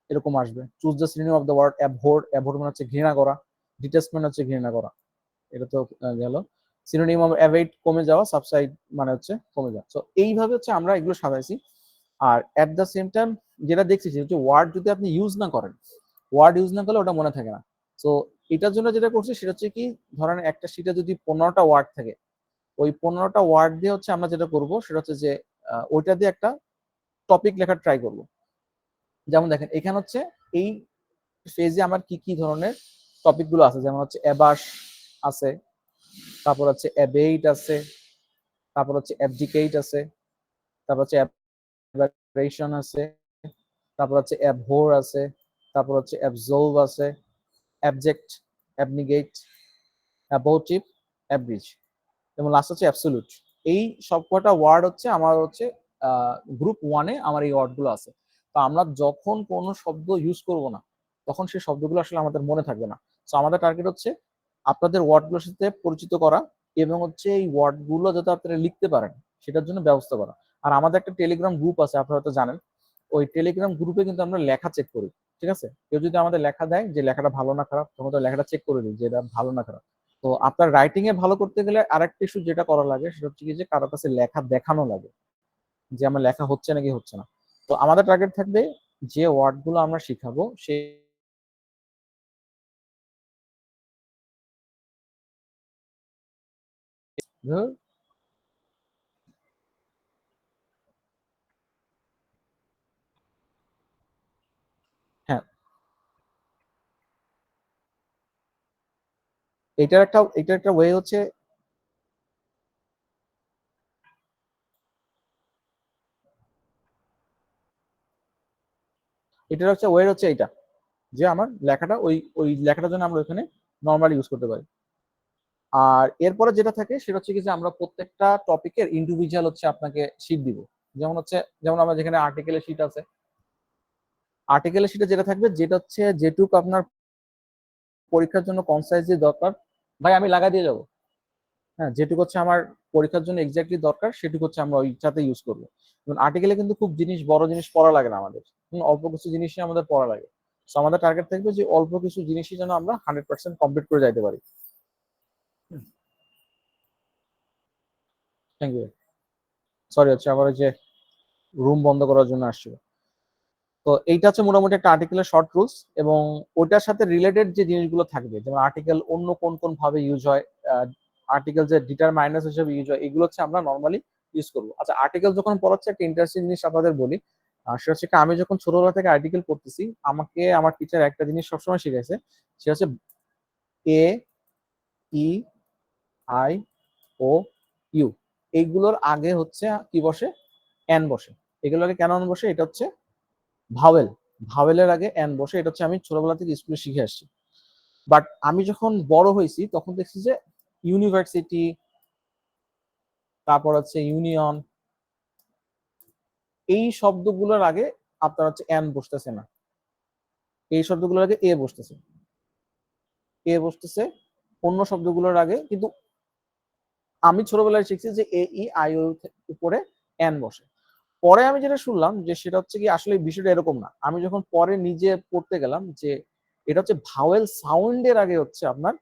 এরকম আসবে। Choose the synonym of the word abhor. Abhor মানে হচ্ছে ঘৃণা করা, ডিটেস্টমেন্ট হচ্ছে ঘৃণা করা, এটা তো গেল। সিনোনিম অফ অ্যাভয়েড কমে যাওয়া, সাবসাইড মানে হচ্ছে কমে যাওয়া। তো এইভাবে হচ্ছে আমরা এগুলো সাজাইছি। আর এট দ্য সেম টাইম যেটা দেখছি যে ওয়ার্ড যদি আপনি ইউজ না করেন, ওয়ার্ড ইউজ না করলে ওটা মনে থাকে না। তো এটার জন্য যেটা করছি সেটা হচ্ছে কি, ধরেন একটা শিটে যদি 15টা ওয়ার্ড থাকে, ওই 15টা ওয়ার্ড দিয়ে হচ্ছে আমরা যেটা করব সেটা হচ্ছে যে ওইটা দিয়ে একটা টপিক লেখার ট্রাই করব। যেমন দেখেন এখানে হচ্ছে এই ফেজে আমার কি কি ধরনের টপিক গুলো আছে, যেমন হচ্ছে অ্যাবাস আছে, তারপর হচ্ছে অ্যাবেইট আছে, তারপর হচ্ছে অ্যাবডিকেট আছে, তারপর হচ্ছে অ্যাবারেশন আছে, তারপর হচ্ছে অ্যাবহর আছে, তারপর হচ্ছে অ্যাবজলভ আছে, অ্যাবজেক্ট, অ্যাবনিগেট, অ্যাবোটিভ, অ্যাব্রিজ, এবং লাস্ট হচ্ছে অ্যাবসোলুট। এই সবকটা ওয়ার্ড হচ্ছে আমার হচ্ছে গ্রুপ 1-এ আমার এই ওয়ার্ডগুলো আছে। তো আমরা যখন কোনো শব্দ ইউজ করব না, তখন সেই শব্দগুলো আসলে আমাদের মনে থাকবে না। তো আমাদের টার্গেট হচ্ছে আপনাদের ওয়ার্ডগুলোর সাথে পরিচিত করা, এবং হচ্ছে এই ওয়ার্ডগুলো যাতে আপনারা লিখতে পারেন সেটার জন্য ব্যবস্থা করা। আর আমাদের একটা টেলিগ্রাম গ্রুপ আছে, আপনারা হয়তো জানেন। ওই টেলিগ্রাম গ্রুপে কিন্তু আমরা লেখা চেক করি। ঠিক আছে, কেউ যদি আমাদের লেখা দেয় যে লেখাটা ভালো না খারাপ, তখন তো লেখাটা চেক করে দিই যে এটা ভালো না খারাপ। তো আপনার রাইটিং এ ভালো করতে গেলে আরেকটা ইস্যু যেটা করা লাগে সেটা হচ্ছে কি, যে কারো কাছে লেখা দেখানো লাগে যে আমার লেখা হচ্ছে নাকি হচ্ছে না। তো আমাদের টার্গেট থাকবে যে ওয়ার্ড গুলো আমরা শিখাবো সেই হ্যাঁ, এটার একটা ওয়ে হচ্ছে, এটার হচ্ছে ওয়ে হচ্ছে এইটা, যে আমার লেখাটা ওই ওই লেখাটার জন্য আমরা ওইখানে নর্মালি ইউজ করতে পারি। আর এরপরে যেটা থাকে সেটা হচ্ছে কি, যে আমরা প্রত্যেকটা টপিকের ইন্ডিভিজুয়াল হচ্ছে আপনাকে শীট দিব। যেমন হচ্ছে, যেমন আমরা যেখানে আর্টিকেলের শীট আছে, আর্টিকেলের শীটে যেটা থাকবে, যেটা হচ্ছে যেটুকু আপনার পরীক্ষার জন্য কনসাইজলি দরকার, ভাই আমি লাগা দিয়ে যাবো। হ্যাঁ, যেটুকু হচ্ছে আমার পরীক্ষার জন্য এক্স্যাক্টলি দরকার সেটুকু হচ্ছে আমরা ওইটাতে ইউজ করবো। যেমন আর্টিকেলে কিন্তু খুব বড় জিনিস পড়া লাগে না আমাদের, অল্প কিছু জিনিসই আমাদের পড়া লাগে। তো আমাদের টার্গেট থাকবে যে অল্প কিছু জিনিসই যেন আমরা 100% কমপ্লিট করে যাইতে পারি। Thank you. সরি, হচ্ছে আবার ওই যে রুম বন্ধ করার জন্য আসছিল। তো এইটা হচ্ছে মোটামুটি একটা আর্টিকেলের শর্ট রুলস, এবং ওইটার সাথে রিলেটেড যে জিনিসগুলো থাকবে, যেমন আর্টিকেল অন্য কোন কোন ভাবে ইউজ হয়, আর্টিকেল যে ডিটারমাইনার্স হিসেবে ইউজ হয়, এগুলো হচ্ছে আমরা নর্মালি ইউজ করবো। আচ্ছা, আর্টিকেল যখন পড়াচ্ছে একটা ইন্টারেস্টিং জিনিস আপনাদের বলি। সেটা হচ্ছে কি, আমি যখন ছোটবেলা থেকে আর্টিকেল পড়তেছি, আমাকে আমার টিচার একটা জিনিস সবসময় শিখাইছে। সেটা হচ্ছে এ, ই, আই, ও, ইউ, এইগুলোর আগে হচ্ছে কি বসে? এন বসে। এগুলোর আগে কেন এন বসে? এটা হচ্ছে ভাওয়েল। ভাওয়েলের আগে এন বসে। এটা হচ্ছে আমি ছোটবেলা থেকে স্কুলে শিখে আসছি। বাট আমি যখন বড় হয়েছি তখন দেখছি যে ইউনিভার্সিটি, তারপর হচ্ছে ইউনিয়ন, এই শব্দগুলোর আগে আপনার হচ্ছে এন বসতেছে না, এই শব্দগুলোর আগে এ বসতেছে, এ বসতেছে অন্য শব্দগুলোর আগে। কিন্তু আমি ছোটবেলায় শিখছি যে এ, ই, আই, ও উপরে এন বসে। পরে আমি যেটা শুনলাম যে সেটা হচ্ছে কি আসলে বিষয়টা এরকম না। আমি যখন পরে নিজে পড়তে গেলাম যে এটা হচ্ছে ভাওয়েল সাউন্ডের আগে হচ্ছে আপনার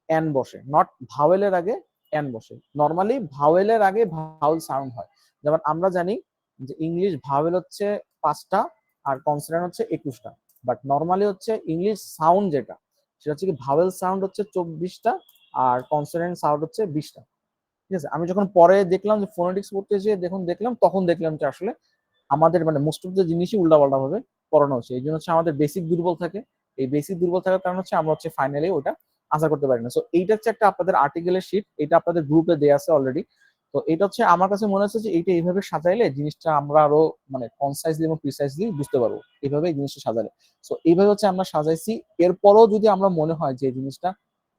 এন বসে, নট ভাওয়েলের আগে এন বসে। নর্মালি ভাওয়েলের আগে ভাওয়েল সাউন্ড হয়। যেমন আমরা জানি যে ইংলিশ ভাওয়েল হচ্ছে 5টা আর কনসোনেন্ট হচ্ছে 21টা। বাট নর্মালি হচ্ছে ইংলিশ সাউন্ড যেটা, সেটা হচ্ছে কি ভাওয়েল সাউন্ড হচ্ছে 24টা আর কনসোনেন্ট সাউন্ড হচ্ছে 20টা। ঠিক আছে, আমি যখন পরে দেখলাম যে ফোনেটিক্স পড়তে যেয়ে তখন দেখলাম যে আসলে আমাদের মানে মোস্ট অফ দ্য জিনিসই উল্টাপাল্টা ভাবে পড়ানো হচ্ছে। এই জন্য হচ্ছে আমাদের বেসিক দুর্বল থাকে। এই বেসিক দুর্বল থাকার কারণ হচ্ছে আমরা হচ্ছে ফাইনালি ওটা আশা করতে পারি না। সো এইটা হচ্ছে একটা আপনাদের আর্টিকেলের শিট, এটা আপনাদের গ্রুপে দেওয়া আছে অলরেডি। তো এটা হচ্ছে আমার কাছে মনে হচ্ছে যে এইটা এইভাবে সাজাইলে জিনিসটা আমরা আরো মানে কনসাইজলি এবং প্রিসাইজলি বুঝতে পারবো, এইভাবে এই জিনিসটা সাজালে। সো এইভাবে হচ্ছে আমরা সাজাইছি। এরপরও যদি আমরা মনে হয় যে এই জিনিসটা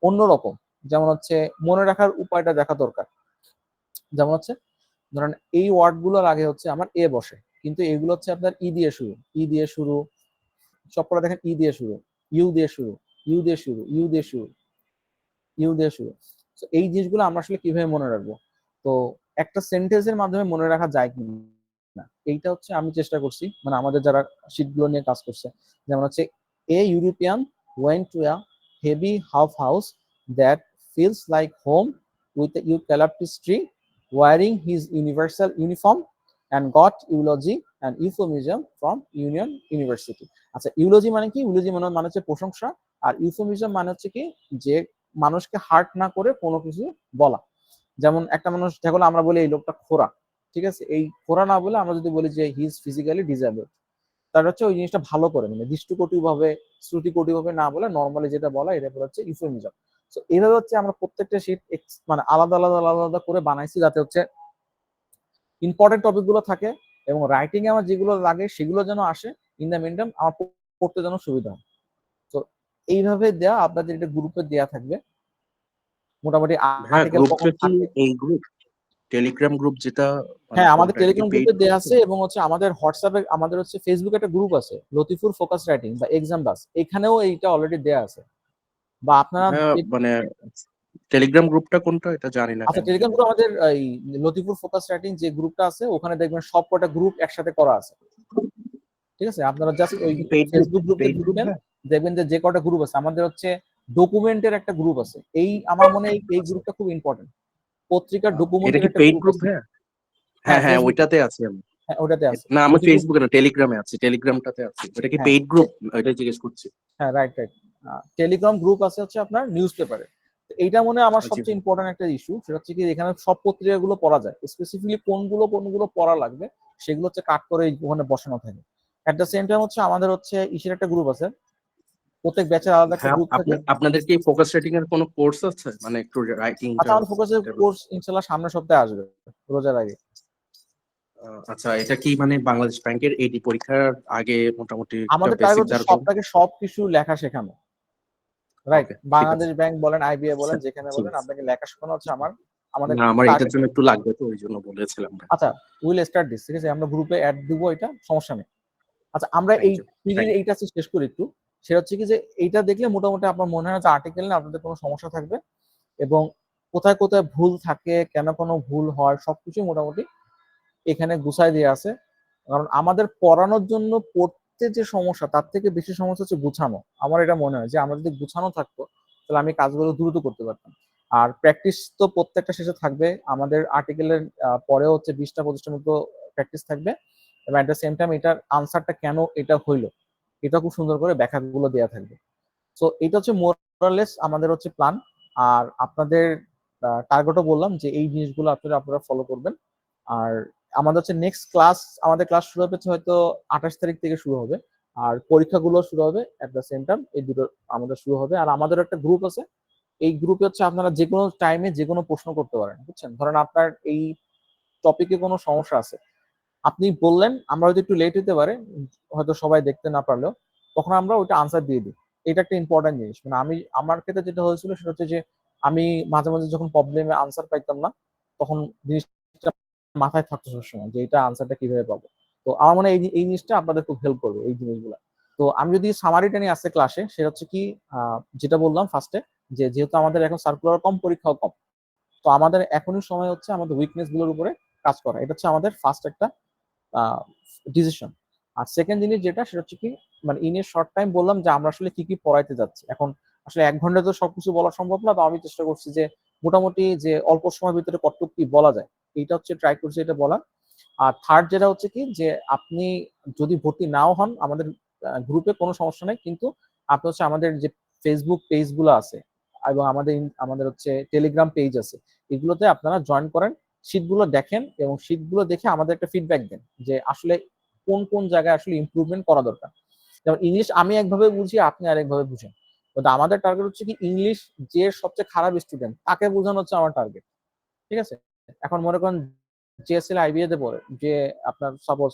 অন্যরকম, যেমন হচ্ছে মনে রাখার উপায়টা দেখা দরকার। যেমন হচ্ছে ধরেন এই ওয়ার্ড গুলোর আগে হচ্ছে আমার এ বসে, কিন্তু এগুলো হচ্ছে আপনার ই দিয়ে শুরু, ই দিয়ে শুরু, সবকটা দেখেন ই দিয়ে শুরু, ইউ দিয়ে শুরু, ইউ দিয়ে শুরু, ইউ দিয়ে শুরু, ইউ দিয়ে শুরু। তো এই জিনিসগুলো আমরা আসলে কিভাবে মনে রাখবো? তো একটা সেন্টেন্সের মাধ্যমে মনে রাখা যায় কি না, এইটা হচ্ছে আমি চেষ্টা করছি, মানে আমাদের যারা শীটগুলো নিয়ে কাজ করছে। যেমন হচ্ছে a European went to a heavy half house that feels like home with eucalyptus tree wearing his universal uniform and got eulogy and euphemism from union university. আচ্ছা, ইউলজি মানে কি? ইউলজি মানে হচ্ছে প্রশংসা। আর ইউফোমিজম মানে হচ্ছে কি, যে মানুষকে হার্ট না করে কোনো কিছু বলা। যেমন একটা মানুষ দেখো, আমরা বলি এই লোকটা খোরা, ঠিক আছে, এই খোরা না বলে আমরা যদি বলি যে হি ইজ ফিজিক্যালি ডিসেবল, তার হচ্ছে ওই জিনিসটা ভালো করে, মানে দৃষ্টিকটু ভাবে শ্রুতিকটু ভাবে না বলে নর্মালি যেটা বলা, এটা হচ্ছে ইউফেমিজম। তো এইভাবে হচ্ছে আমরা প্রত্যেকটা শীট মানে আলাদা আলাদা আলাদা আলাদা করে বানাইছি, যাতে হচ্ছে ইম্পর্টেন্ট টপিক গুলো থাকে এবং রাইটিং এ আমার যেগুলো লাগে সেগুলো যেন আসে। ইন দ্য মিন টাইম আমার পড়তে যেন সুবিধা হয়। তো এইভাবে দেয়া আপনাদের এটা গ্রুপে দেয়া থাকবে মোটামুটি। হ্যাঁ, আর্টিকেল কখন গ্রুপটা কি থাকে? এই গ্রুপ, টেলিগ্রাম গ্রুপ যেটা, মানে হ্যাঁ, আমাদের কোনটা, এটা কি টেলিগ্রাম পেইড গ্রুপে গ্রুপ? দেয়া আছে এবং হচ্ছে আমাদের হোয়াটসঅ্যাপে, আমাদের হচ্ছে ফেসবুকে একটা গ্রুপ আছে, লতিফুর ফোকাস রাইটিং বা এক্সাম বাস, এখানেও এইটা অলরেডি দেয়া আছে। বা আপনারা হ্যাঁ, মানে টেলিগ্রাম গ্রুপটা কোনটা এটা জানি না আচ্ছা, কেন টেলিগ্রাম গ্রুপ আমাদের এই লতিফুর ফোকাস রাইটিং যে গ্রুপটা আছে, ওখানে দেখবেন সব কটা গ্রুপ একসাথে করা আছে। ঠিক আছে, আপনারা জাস্ট ওই পেইড গ্রুপ, ফেসবুক গ্রুপে পেইড গ্রুপ। ঢুকবেন, হ্যাঁ, দেখবেন যে যে কটা গ্রুপ আছে, আমাদের হচ্ছে ডকুমেন্টের একটা গ্রুপ আছে। এই আমার মনে হয় এই গ্রুপটা খুব ইম্পর্টেন্ট। পত্রিকার এটা ডকুমেন্টের কি একটা পেইড গ্রুপ গ্রুপ? আছে। হ্যাঁ হ্যাঁ, হ্যাঁ হ্যাঁ, ফেসবুক, ওইটাতে আছি আমি। হ্যাঁ ওটাতে আছে না, আমি লতিফুর। ফেসবুকে না, টেলিগ্রামে আছি, টেলিগ্রামটাতে আছি। ওটা কি হ্যাঁ, পেইড গ্রুপ? ওইটা জিজ্ঞেস করছি। হ্যাঁ, রাইট রাইট। টেলিগ্রাম গ্রুপ আছে হচ্ছে আপনার নিউজ পেপারে। এইটা মনে হয় আমার জি সবচেয়ে ভাই। ইম্পর্টেন্ট একটা ইস্যু। সেটা হচ্ছে কি, এখানে সব পত্রিকাগুলো পড়া যায়, স্পেসিফিকলি কোনগুলো কোনগুলো পড়া লাগবে সেগুলো হচ্ছে কাট করে ওখানে বসানো থাকে। এট দ্য সেম টাইম হচ্ছে আমাদের হচ্ছে ইসের একটা গ্রুপ আছে, প্রত্যেক ব্যাচের আলাদা একটা হ্যাঁ, গ্রুপ থাকে। আপনাদের কি ফোকাস রাইটিং এর কোনো কোর্স আছে, মানে একটু আচ্ছা, রাইটিংটা? আমাদের ফোকাসের কোর্স ইনশাল্লাহ সামনের সপ্তাহে আসবে, রোজার আগে। আচ্ছা, এটা কি মানে বাংলাদেশ ব্যাংকের এডি পরীক্ষার আগে মোটামুটি একটা আমাদের টার্গেট বেসিক হচ্ছে জার্গন? সপ্তাহে সবকিছু লেখা শেখানো। রাইট, ওকে, ঠিক আছে। বাংলাদেশ ব্যাংক বলেন, আইবিএ বলেন, যেখানে ঠিক বলেন আছে। আপনাকে লেখা শেখানো হচ্ছে আমাদের না, আমার এটার টার্গেট। জন্য একটু লাগবে, তো ওই জন্য বলেছিলাম ভাই। আচ্ছা, উইল স্টার্ট দিস, ঠিক আছে, আমরা গ্রুপে অ্যাড দিব, এটা সমস্যা নেই। আচ্ছা, আমরা থ্যাংক এই ইউ। পিডির এইটা শেষ করি একটু। সেটা হচ্ছে কি যে এইটা দেখলে মোটামুটি আপনার মনে হয় যে আর্টিকেল না আপনাদের কোনো সমস্যা থাকবে, এবং কোথায় কোথায় ভুল থাকে, কেন কোনো ভুল হয়, সবকিছু মোটামুটি এখানে গুছাই দিয়ে আছে। কারণ আমাদের পড়ানোর জন্য পড়তে যে সমস্যা, তার থেকে বেশি সমস্যা হচ্ছে গুছানো। আমার এটা মনে হয় যে আমরা যদি গুছানো থাকতো, তাহলে আমি কাজগুলো দ্রুত করতে পারতাম। আর প্র্যাকটিস তো প্রত্যেকটা শেষে থাকবে। আমাদের আর্টিকেলের পরেও হচ্ছে 20টা-25টার মতো প্র্যাকটিস থাকবে, এবং এট দ্য সেম টাইম এটার আনসারটা কেন এটা হইলো, এটা খুব সুন্দর করে ব্যাখ্যাগুলো দেওয়া থাকবে। সো এটা হচ্ছে মোরালেস আমাদের হচ্ছে প্ল্যান। আর আপনাদের টার্গেটও বললাম যে এই জিনিসগুলো আপনারা ফলো করবেন। আর আমাদের হচ্ছে নেক্সট ক্লাস, আমাদের ক্লাস শুরু হবে হয়তো 28 তারিখ থেকে শুরু হবে, আর পরীক্ষাগুলো শুরু হবে এট দ্য সেম টাইম, এই দুটো আমাদের শুরু হবে। আর আমাদের একটা গ্রুপ আছে, এই গ্রুপে হচ্ছে আপনারা যে কোনো টাইমে যে কোনো প্রশ্ন করতে পারেন, বুঝছেন? ধরেন আপনার এই টপিকে কোনো সমস্যা আছে, আপনি বললেন, আমরা হয়তো একটু লেট হতে পারে, হয়তো সবাই দেখতে না পারলেও, তখন আমরা ওইটা আনসার দিয়ে দিই। এটা একটা ইম্পর্টেন্ট জিনিস। মানে আমি, আমার ক্ষেত্রে যেটা হয়েছিল সেটা হচ্ছে যে আমি মাঝে মাঝে যখন প্রবলেমে আনসার পাইতাম না, তখন জিনিসটা মাথায় থাকতো সবসময় যে এটা আনসারটা কিভাবে পাবো। তো আমার মনে হয় এই জিনিসটা আপনাদের খুব হেল্প করবে, এই জিনিসগুলো। তো আমি যদি সামারিটা নিয়ে আসতে ক্লাসে, সেটা হচ্ছে কি, যেটা বললাম ফার্স্টে, যে যেহেতু আমাদের এখন সার্কুলার কম, পরীক্ষাও কম, তো আমাদের এখনই সময় হচ্ছে আমাদের উইকনেস গুলোর উপরে কাজ করা। এটা হচ্ছে আমাদের ফার্স্ট একটা ডিসিশন। আর সেকেন্ড জিনিস যেটা, সেটা হচ্ছে কি, মানে ইন এ শর্ট টাইম বললাম যে আমরা আসলে কি কি পড়াইতে যাচ্ছি। এখন আসলে 1 ঘন্টা তো সবকিছু বলা সম্ভব না, তো আমি চেষ্টা করছি যে মোটামুটি যে অল্প সময়ের ভিতরে কতটুকু কি বলা যায়, এইটা হচ্ছে ট্রাই করছি এটা বলা। আর থার্ড যেটা হচ্ছে কি, যে আপনি যদি ভর্তি নাও হন আমাদের গ্রুপে, কোনো সমস্যা নেই, কিন্তু আপনি হচ্ছে আমাদের যে ফেসবুক পেজ গুলো আছে এবং আমাদের আমাদের হচ্ছে টেলিগ্রাম পেজ আছে, এগুলোতে আপনারা জয়েন করেন, শীটগুলো দেখেন এবং শীটগুলো দেখে আমাদের একটা ফিডব্যাক দেন যে আসলে কোন কোন জায়গায় আসলে ইমপ্রুভমেন্ট করা দরকার। যেমন ইংলিশ আমি একভাবে বুঝি, আপনি আরেকভাবে বুঝেন, কিন্তু আমাদের টার্গেট হচ্ছে কি, ইংলিশ যে সবচেয়ে খারাপ স্টুডেন্ট তাকে বোঝানো হচ্ছে আমার টার্গেট। ঠিক আছে? এখন মনে করেন জেএসএল আইবিএ তে পড়ে, যে আপনার সাপোজ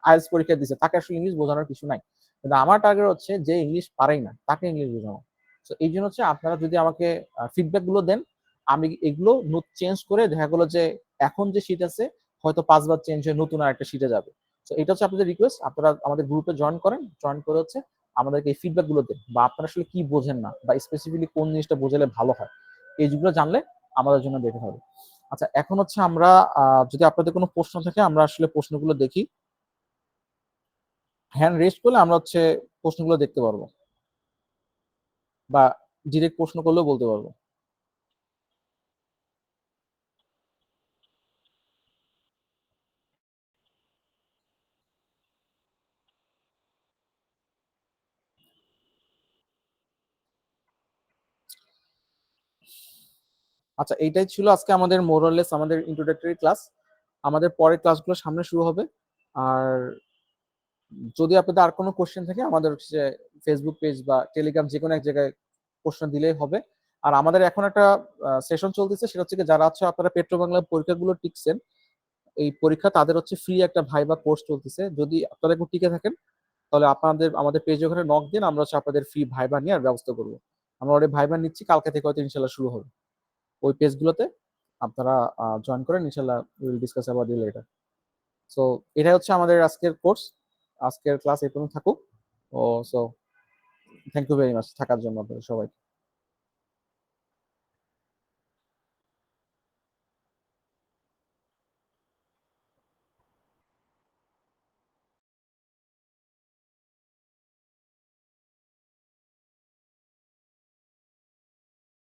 আইএলটিএস পরীক্ষা দিচ্ছে, তাকে আসলে ইংলিশ বোঝানোর কিছু নাই, কিন্তু আমার টার্গেট হচ্ছে যে ইংলিশ পারেই না তাকে ইংলিশ বোঝানো। তো এই জন্য হচ্ছে আপনারা যদি আমাকে ফিডব্যাক গুলো দেন, আমি এগুলো নোট চেঞ্জ করে, দেখা গেলো যে এখন যে শীট আছে হয়তো 5 বার চেঞ্জ হয়ে নতুন আর একটা শীটে যাবে। তো এটা হচ্ছে আপনাদের রিকোয়েস্ট, আপনারা আমাদের গ্রুপে জয়েন করেন, জয়েন করে হচ্ছে আমাদেরকে এই ফিডব্যাক গুলো দেন, বা আপনারা আসলে কি বোঝেন না, বা স্পেসিফিকলি কোন জিনিসটা বোঝালে ভালো হয়, এই যেগুলো জানলে আমাদের জন্য বেটার হবে। আচ্ছা, এখন হচ্ছে আমরা যদি আপনাদের কোনো প্রশ্ন থাকে, আমরা আসলে প্রশ্নগুলো দেখি, হ্যান্ড রেজ করলে আমরা হচ্ছে প্রশ্নগুলো দেখতে পারবো, বা ডিরেক্ট প্রশ্ন করলেও বলতে পারবো। আচ্ছা, এইটাই ছিল আজকে আমাদের মোরাললেস আমাদের ইন্ট্রোডাক্টরি ক্লাস। আমাদের পরের ক্লাসগুলো সামনে শুরু হবে। আর যদি আপনাদের আর কোনো কোশ্চেন থাকে, আমাদের হচ্ছে ফেসবুক পেজ বা টেলিগ্রাম যে কোনো এক জায়গায় প্রশ্ন দিলেই হবে। আর আমাদের এখন একটা সেশন চলতেছে, সেটা হচ্ছে যারা হচ্ছে আপনারা পেট্রো বাংলা পরীক্ষাগুলো টিকছেন, এই পরীক্ষা তাদের হচ্ছে ফ্রি একটা ভাইবা কোর্স চলতেছে। যদি আপনারা একটু টিকে থাকেন, তাহলে আপনাদের আমাদের পেজে ওখানে নক দিন, আমরা হচ্ছে আপনাদের ফ্রি ভাইবা নেওয়ার ব্যবস্থা করবো। আমরা ওই ভাইবা নিচ্ছি, কালকে থেকে হয়তো ইনশাল্লাহ শুরু হবে। ওই পেজগুলোতে আপনারা জয়েন করেন, ইনশাল্লাহ will discuss about it later. So এটাই হচ্ছে আমাদের আজকের কোর্স, আজকের ক্লাস এই পর্যন্ত থাকুক। ও so thank you very much থাকার জন্য আপনাদের সবাই।